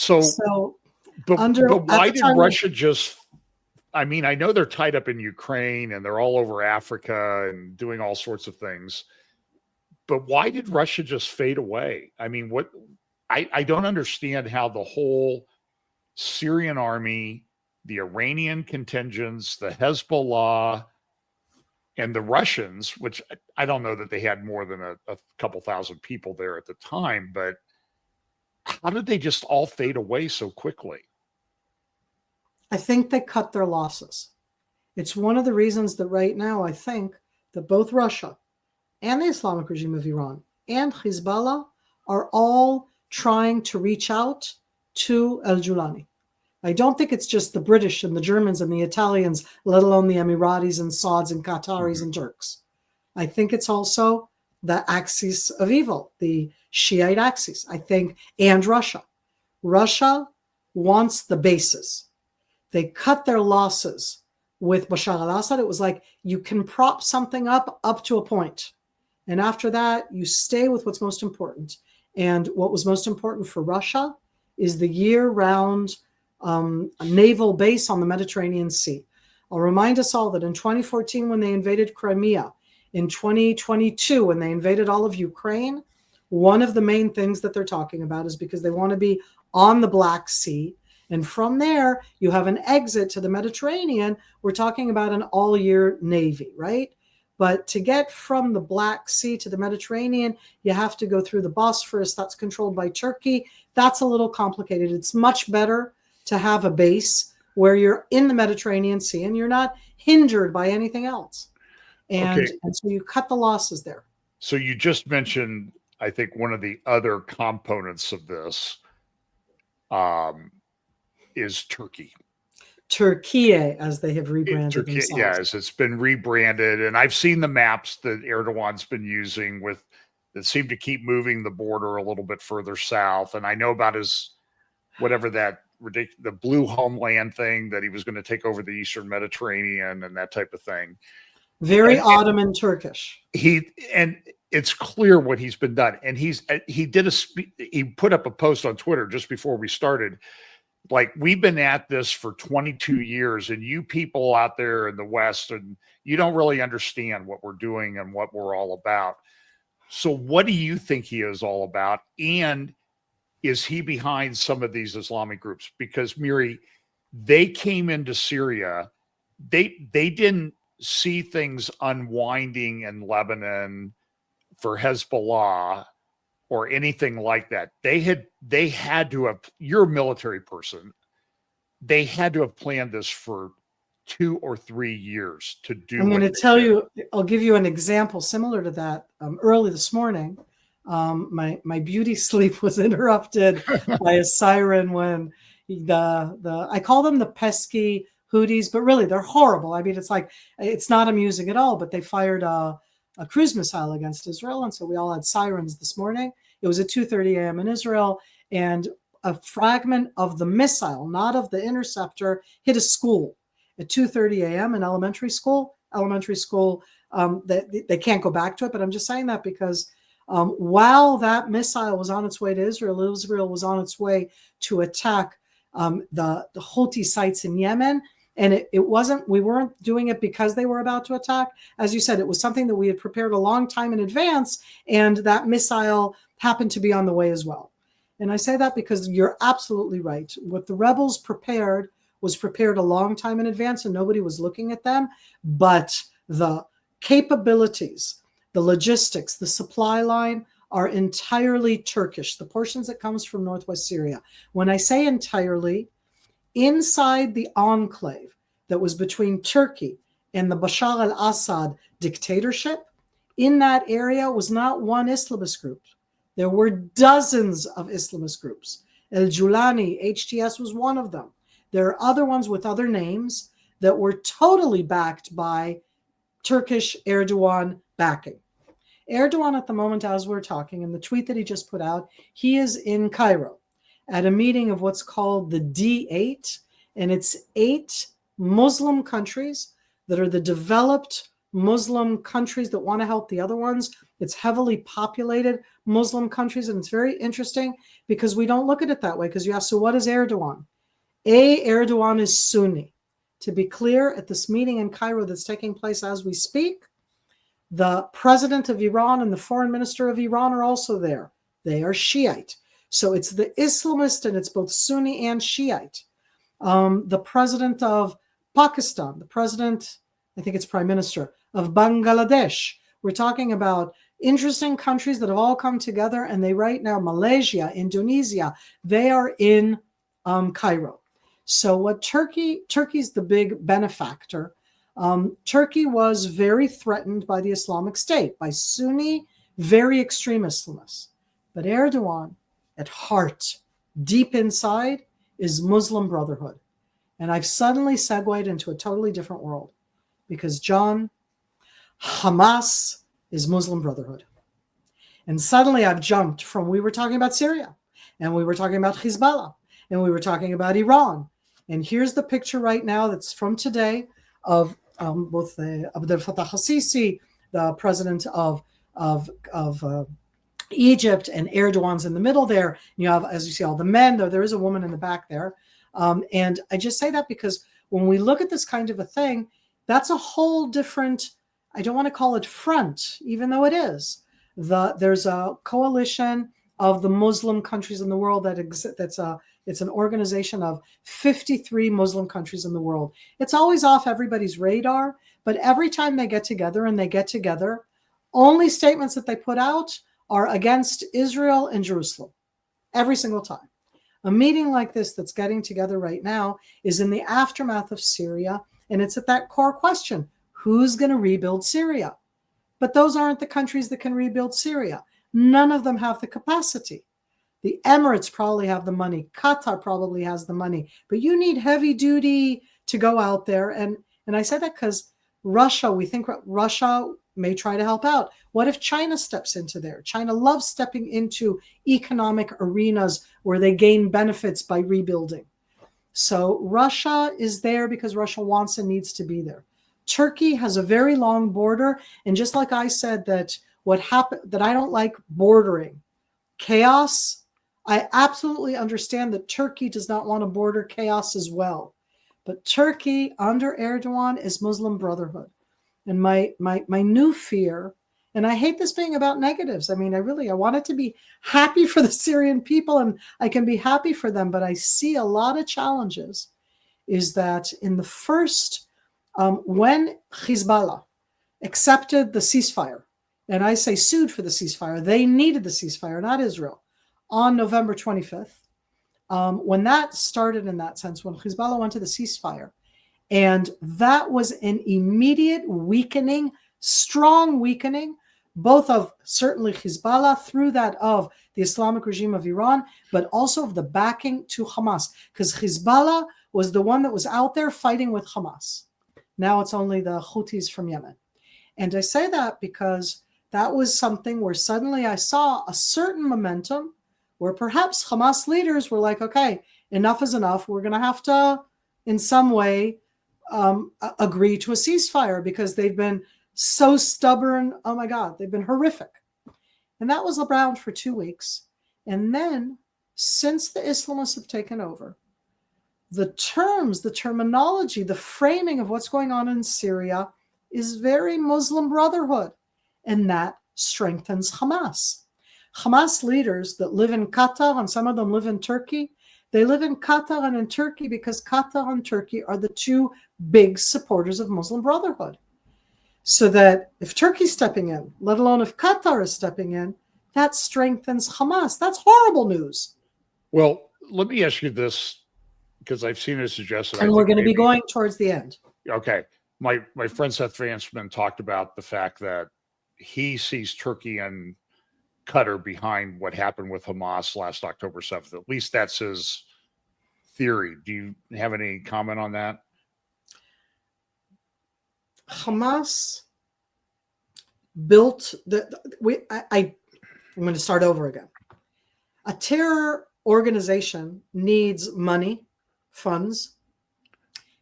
But why did Russia just, I mean, I know they're tied up in Ukraine and they're all over Africa and doing all sorts of things, but why did Russia just fade away? I mean, I don't understand how the whole Syrian army, the Iranian contingents, the Hezbollah, and the Russians, which I don't know that they had more than a couple thousand people there at the time, but how did they just all fade away so quickly? I think they cut their losses. It's one of the reasons that right now I think that both Russia and the Islamic regime of Iran and Hezbollah are all trying to reach out to al-Jilani. I don't think it's just the British and the Germans and the Italians, let alone the Emiratis and Sauds and Qataris and Turks. I think it's also the axis of evil, the Shiite axis, I think, and Russia. Russia wants the bases. They cut their losses with Bashar al-Assad. It was like you can prop something up to a point. And after that, you stay with what's most important. And what was most important for Russia is the year-round naval base on the Mediterranean Sea. I'll remind us all that in 2014, when they invaded Crimea, in 2022, when they invaded all of Ukraine, one of the main things that they're talking about is because they want to be on the Black Sea. And from there, you have an exit to the Mediterranean. We're talking about an all-year Navy, right? But to get from the Black Sea to the Mediterranean, you have to go through the Bosphorus. That's controlled by Turkey. That's a little complicated. It's much better to have a base where you're in the Mediterranean Sea and you're not hindered by anything else. And so you cut the losses there. So you just mentioned, I think, one of the other components of this is Turkey. Turkey, as they have rebranded themselves. Yes, it's been rebranded. And I've seen the maps that Erdogan's been using that seem to keep moving the border a little bit further south. And I know about his, whatever that the blue homeland thing, that he was going to take over the Eastern Mediterranean and that type of thing. Very Ottoman Turkish. And it's clear what he's been done. And he put up a post on Twitter just before we started. Like, we've been at this for 22 years, and you people out there in the West, and you don't really understand what we're doing and what we're all about. So what do you think he is all about? And is he behind some of these Islamic groups? Because, Miri, they came into Syria they didn't see things unwinding in Lebanon for Hezbollah or anything like that. They had to have, you're a military person, they had to have planned this for 2 or 3 years to do. I'm going to tell you, I'll give you an example similar to that. Early this morning, my beauty sleep was interrupted by a siren when I call them the pesky Houthis, but really they're horrible. I mean, it's not amusing at all, but they fired a cruise missile against Israel. And so we all had sirens this morning. It was at 2:30 a.m. in Israel, and a fragment of the missile, not of the interceptor, hit a school at 2:30 a.m. in elementary school. They can't go back to it, but I'm just saying that because while that missile was on its way to Israel, Israel was on its way to attack the Houthi sites in Yemen. And we weren't doing it because they were about to attack. As you said, it was something that we had prepared a long time in advance, and that missile happened to be on the way as well. And I say that because you're absolutely right. What the rebels prepared was prepared a long time in advance, and nobody was looking at them. But the capabilities, the logistics, the supply line are entirely Turkish, the portions that comes from northwest Syria. When I say entirely, inside the enclave that was between Turkey and the Bashar al-Assad dictatorship, in that area was not one Islamist group. There were dozens of Islamist groups. El-Julani, HTS was one of them. There are other ones with other names that were totally backed by Turkish Erdogan backing. Erdogan at the moment, as we're talking, in the tweet that he just put out, he is in Cairo at a meeting of what's called the D8, and it's 8 Muslim countries that are the developed Muslim countries that want to help the other ones. It's heavily populated Muslim countries, and it's very interesting because we don't look at it that way, because you ask, so what is Erdogan? Erdogan is Sunni. To be clear, at this meeting in Cairo that's taking place as we speak, the president of Iran and the foreign minister of Iran are also there. They are Shiite. So it's the Islamist, and it's both Sunni and Shiite. The president of Pakistan, the president, I think it's prime minister, of Bangladesh. We're talking about interesting countries that have all come together, and they right now, Malaysia, Indonesia, they are in Cairo. So what Turkey's the big benefactor. Turkey was very threatened by the Islamic State, by Sunni, very extreme Islamists. But Erdogan, at heart, deep inside, is Muslim Brotherhood. And I've suddenly segued into a totally different world because, John, Hamas is Muslim Brotherhood. And suddenly I've jumped from, we were talking about Syria, and we were talking about Hezbollah, and we were talking about Iran. And here's the picture right now that's from today of both Abdel Fattah al-Sisi, the president of Egypt, and Erdogan's in the middle there. You have, as you see, all the men, though there is a woman in the back there. And I just say that because when we look at this kind of a thing, that's a whole different, I don't want to call it front, even though it is. There's a coalition of the Muslim countries in the world it's an organization of 53 Muslim countries in the world. It's always off everybody's radar, but every time they get together, only statements that they put out are against Israel and Jerusalem, every single time. A meeting like this that's getting together right now is in the aftermath of Syria, and it's at that core question, who's going to rebuild Syria? But those aren't the countries that can rebuild Syria. None of them have the capacity. The Emirates probably have the money. Qatar probably has the money. But you need heavy duty to go out there. And I say that because Russia, we think Russia may try to help out. What if China steps into there? China loves stepping into economic arenas where they gain benefits by rebuilding. So Russia is there because Russia wants and needs to be there. Turkey has a very long border. And just like I said that I don't like bordering chaos, I absolutely understand that Turkey does not want to border chaos as well. But Turkey under Erdogan is Muslim Brotherhood. And my new fear, and I hate this being about negatives. I mean, I want it to be happy for the Syrian people, and I can be happy for them, but I see a lot of challenges, is that in the first When Hezbollah accepted the ceasefire, and I say sued for the ceasefire, they needed the ceasefire, not Israel, on November 25th. When that started in that sense, when Hezbollah went to the ceasefire, and that was an immediate weakening, strong weakening, both of certainly Hezbollah, through that of the Islamic regime of Iran, but also of the backing to Hamas, because Hezbollah was the one that was out there fighting with Hamas. Now it's only the Houthis from Yemen. And I say that because that was something where suddenly I saw a certain momentum where perhaps Hamas leaders were like, okay, enough is enough. We're going to have to, in some way, agree to a ceasefire because they've been so stubborn. Oh my God, they've been horrific. And that was around for 2 weeks. And then, since the Islamists have taken over, the terms, the terminology, the framing of what's going on in Syria is very Muslim Brotherhood. And that strengthens Hamas. Hamas leaders that live in Qatar, and some of them live in Turkey, they live in Qatar and in Turkey because Qatar and Turkey are the two big supporters of Muslim Brotherhood. So that if Turkey's stepping in, let alone if Qatar is stepping in, that strengthens Hamas. That's horrible news. Well, let me ask you this, because I've seen it suggested. And we're going to be going towards the end. Okay. My friend Seth Vansman talked about the fact that he sees Turkey and Qatar behind what happened with Hamas last October 7th. At least that's his theory. Do you have any comment on that? Hamas built I'm going to start over again. A terror organization needs money, funds,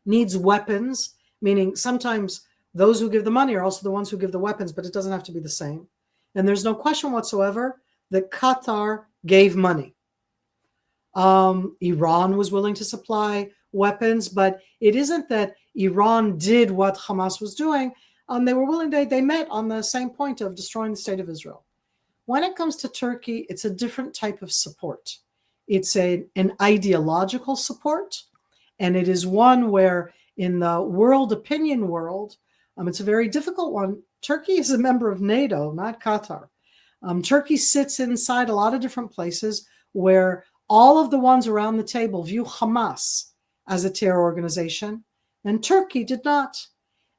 needs weapons, meaning sometimes those who give the money are also the ones who give the weapons, but it doesn't have to be the same. And there's no question whatsoever that Qatar gave money. Iran was willing to supply weapons, but it isn't that Iran did what Hamas was doing. They were willing, they met on the same point of destroying the state of Israel. When it comes to Turkey, it's a different type of support. It's an ideological support, and it is one where in the world opinion world, it's a very difficult one. Turkey is a member of NATO, not Qatar. Turkey sits inside a lot of different places where all of the ones around the table view Hamas as a terror organization, and Turkey did not.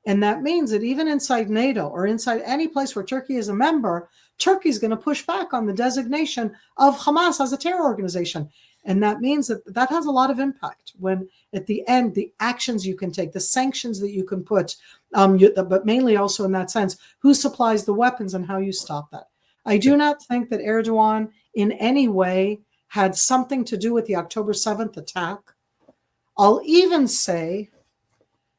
And that means that even inside NATO or inside any place where Turkey is a member, Turkey is going to push back on the designation of Hamas as a terror organization. And that means that has a lot of impact when at the end, the actions you can take, the sanctions that you can put, but mainly also in that sense, who supplies the weapons and how you stop that. I do not think that Erdogan in any way had something to do with the October 7th attack. I'll even say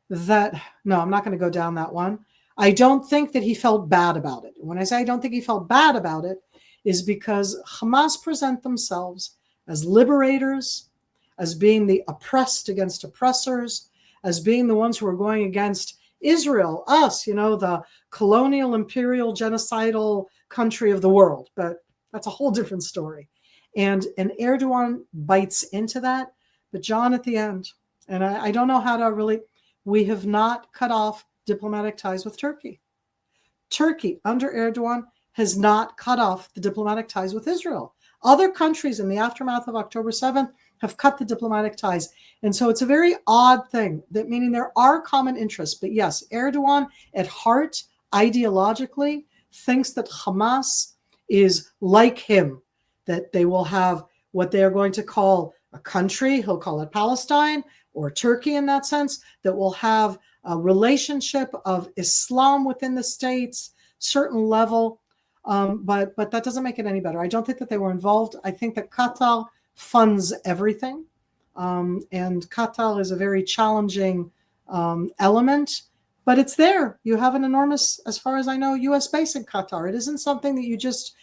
that, no, I'm not going to go down that one. I don't think that he felt bad about it. When I say I don't think he felt bad about it, is because Hamas present themselves as liberators, as being the oppressed against oppressors, as being the ones who are going against Israel, us, the colonial, imperial, genocidal country of the world. But that's a whole different story. And Erdogan bites into that. But John, at the end, and I don't know how to really, we have not cut off diplomatic ties with Turkey. Turkey, under Erdogan, has not cut off the diplomatic ties with Israel. Other countries in the aftermath of October 7th have cut the diplomatic ties. And so it's a very odd thing, that meaning there are common interests. But yes, Erdogan at heart, ideologically, thinks that Hamas is like him, that they will have what they are going to call a country, he'll call it Palestine, or Turkey in that sense, that will have a relationship of Islam within the states, certain level. But that doesn't make it any better. I don't think that they were involved. I think that Qatar funds everything. And Qatar is a very challenging element, but it's there. You have an enormous, as far as I know, U.S. base in Qatar. It isn't something that you just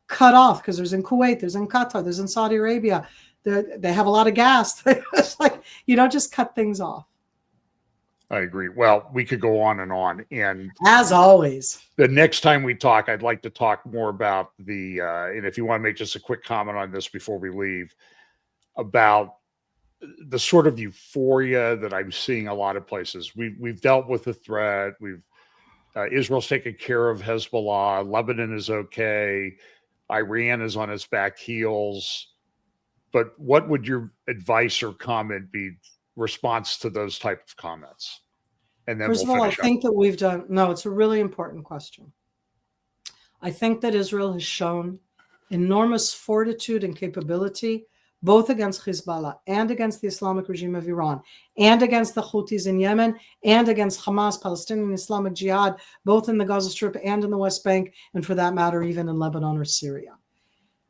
cut off, because there's in Kuwait, there's in Qatar, there's in Saudi Arabia. They have a lot of gas. It's like you don't just cut things off. I agree. Well, we could go on. And as always, the next time we talk, I'd like to talk more about and if you want to make just a quick comment on this before we leave, about the sort of euphoria that I'm seeing a lot of places. We've dealt with the threat. Israel's taken care of Hezbollah. Lebanon is okay. Iran is on its back heels. But what would your advice or comment be, response to those type of comments? And then First of all, I think that we've done, no, it's a really important question. I think that Israel has shown enormous fortitude and capability, both against Hezbollah and against the Islamic regime of Iran, and against the Houthis in Yemen, and against Hamas, Palestinian Islamic Jihad, both in the Gaza Strip and in the West Bank, and for that matter, even in Lebanon or Syria.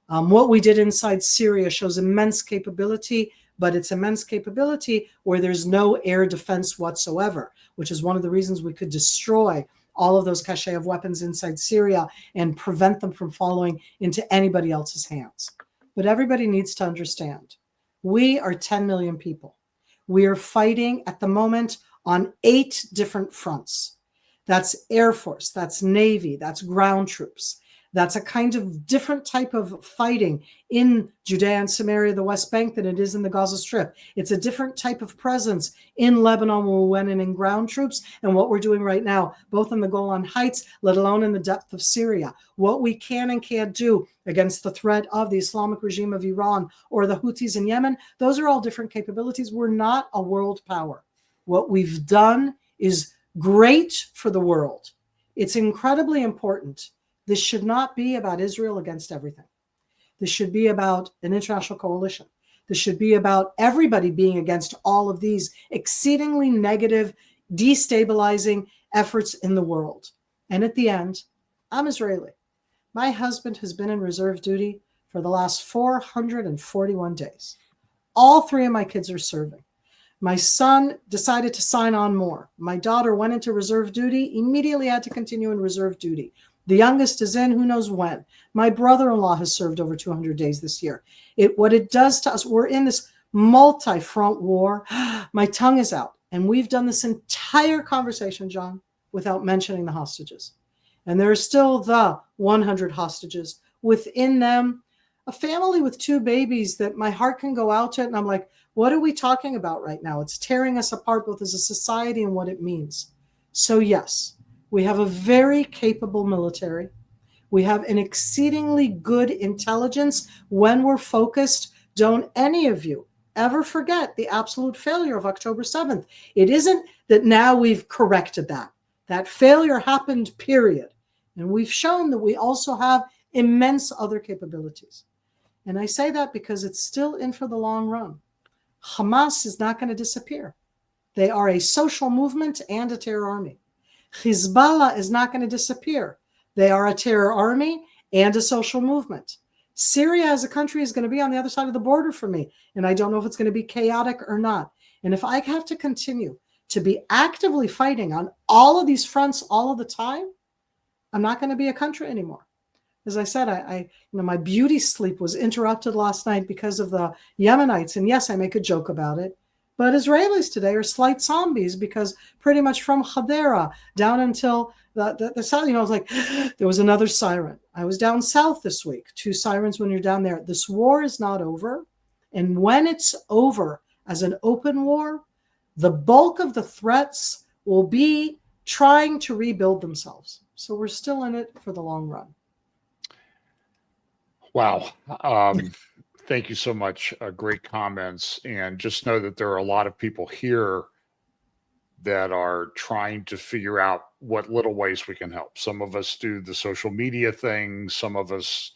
What we did inside Syria shows immense capability, but it's immense capability where there's no air defense whatsoever, which is one of the reasons we could destroy all of those cache of weapons inside Syria and prevent them from falling into anybody else's hands. But everybody needs to understand, we are 10 million people. We are fighting at the moment on 8 different fronts. That's Air Force, that's Navy, that's ground troops. That's a kind of different type of fighting in Judea and Samaria, the West Bank, than it is in the Gaza Strip. It's a different type of presence in Lebanon when we went in ground troops and what we're doing right now, both in the Golan Heights, let alone in the depth of Syria. What we can and can't do against the threat of the Islamic regime of Iran or the Houthis in Yemen, those are all different capabilities. We're not a world power. What we've done is great for the world. It's incredibly important. This should not be about Israel against everything. This should be about an international coalition. This should be about everybody being against all of these exceedingly negative, destabilizing efforts in the world. And at the end, I'm Israeli. My husband has been in reserve duty for the last 441 days. All 3 of my kids are serving. My son decided to sign on more. My daughter went into reserve duty, immediately had to continue in reserve duty. The youngest is in, who knows when. My brother-in-law has served over 200 days this year. What it does to us, we're in this multi-front war. My tongue is out. And we've done this entire conversation, John, without mentioning the hostages. And there are still the 100 hostages. Within them, a family with 2 babies that my heart can go out to. And I'm like, what are we talking about right now? It's tearing us apart both as a society and what it means. So yes. We have a very capable military. We have an exceedingly good intelligence when we're focused. Don't any of you ever forget the absolute failure of October 7th. It isn't that now we've corrected that. That failure happened, period. And we've shown that we also have immense other capabilities. And I say that because it's still in for the long run. Hamas is not going to disappear. They are a social movement and a terror army. Hezbollah is not going to disappear. They are a terror army and a social movement. Syria as a country is going to be on the other side of the border for me. And I don't know if it's going to be chaotic or not. And if I have to continue to be actively fighting on all of these fronts all of the time, I'm not going to be a country anymore. As I said, my beauty sleep was interrupted last night because of the Yemenites. And yes, I make a joke about it. But Israelis today are slight zombies because pretty much from Hadera down until the south, I was like, there was another siren. I was down south this week, 2 sirens when you're down there. This war is not over. And when it's over as an open war, the bulk of the threats will be trying to rebuild themselves. So we're still in it for the long run. Wow. Thank you so much. Great comments. And just know that there are a lot of people here that are trying to figure out what little ways we can help. Some of us do the social media thing. Some of us,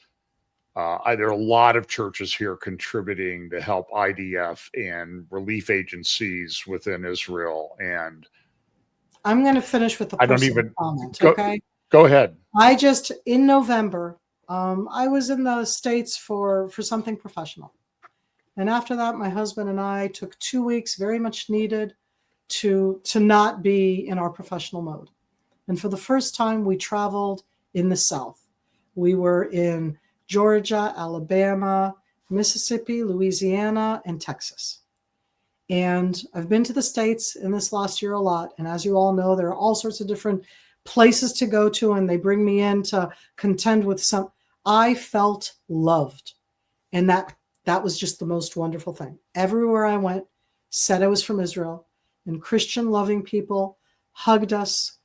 there are a lot of churches here contributing to help IDF and relief agencies within Israel. And I'm going to finish with the personal comment. Okay. Go ahead. In November, I was in the States for something professional. And after that, my husband and I took 2 weeks, very much needed, to not be in our professional mode. And for the first time, we traveled in the South. We were in Georgia, Alabama, Mississippi, Louisiana, and Texas. And I've been to the States in this last year a lot. And as you all know, there are all sorts of different places to go to, and they bring me in to contend with some. I felt loved. And that that was just the most wonderful thing. Everywhere I went, said I was from Israel, and Christian loving people hugged us,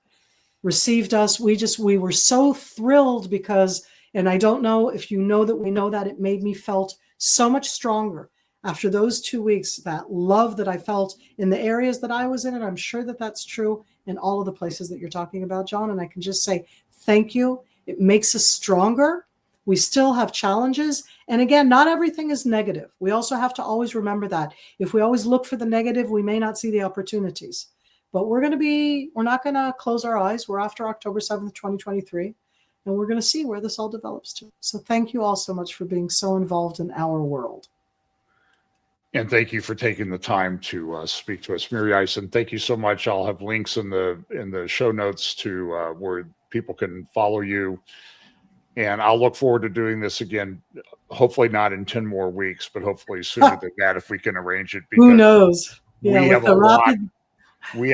received us. We were so thrilled because, and I don't know if you know that we know that, it made me felt so much stronger after those 2 weeks, that love that I felt in the areas that I was in. And I'm sure that that's true in all of the places that you're talking about, John. And I can just say, thank you. It makes us stronger. We still have challenges. And again, not everything is negative. We also have to always remember that. If we always look for the negative, we may not see the opportunities. But we're not going to close our eyes. We're after October 7th, 2023, and we're going to see where this all develops to. So thank you all so much for being so involved in our world. And thank you for taking the time to speak to us, Miri Eisen. Thank you so much. I'll have links in the show notes to where people can follow you. And I'll look forward to doing this again, hopefully not in 10 more weeks, but hopefully sooner than that if we can arrange it. Who knows? We have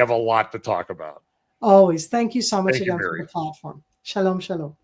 a lot to talk about. Always. Thank you so much again for the platform. Shalom, shalom.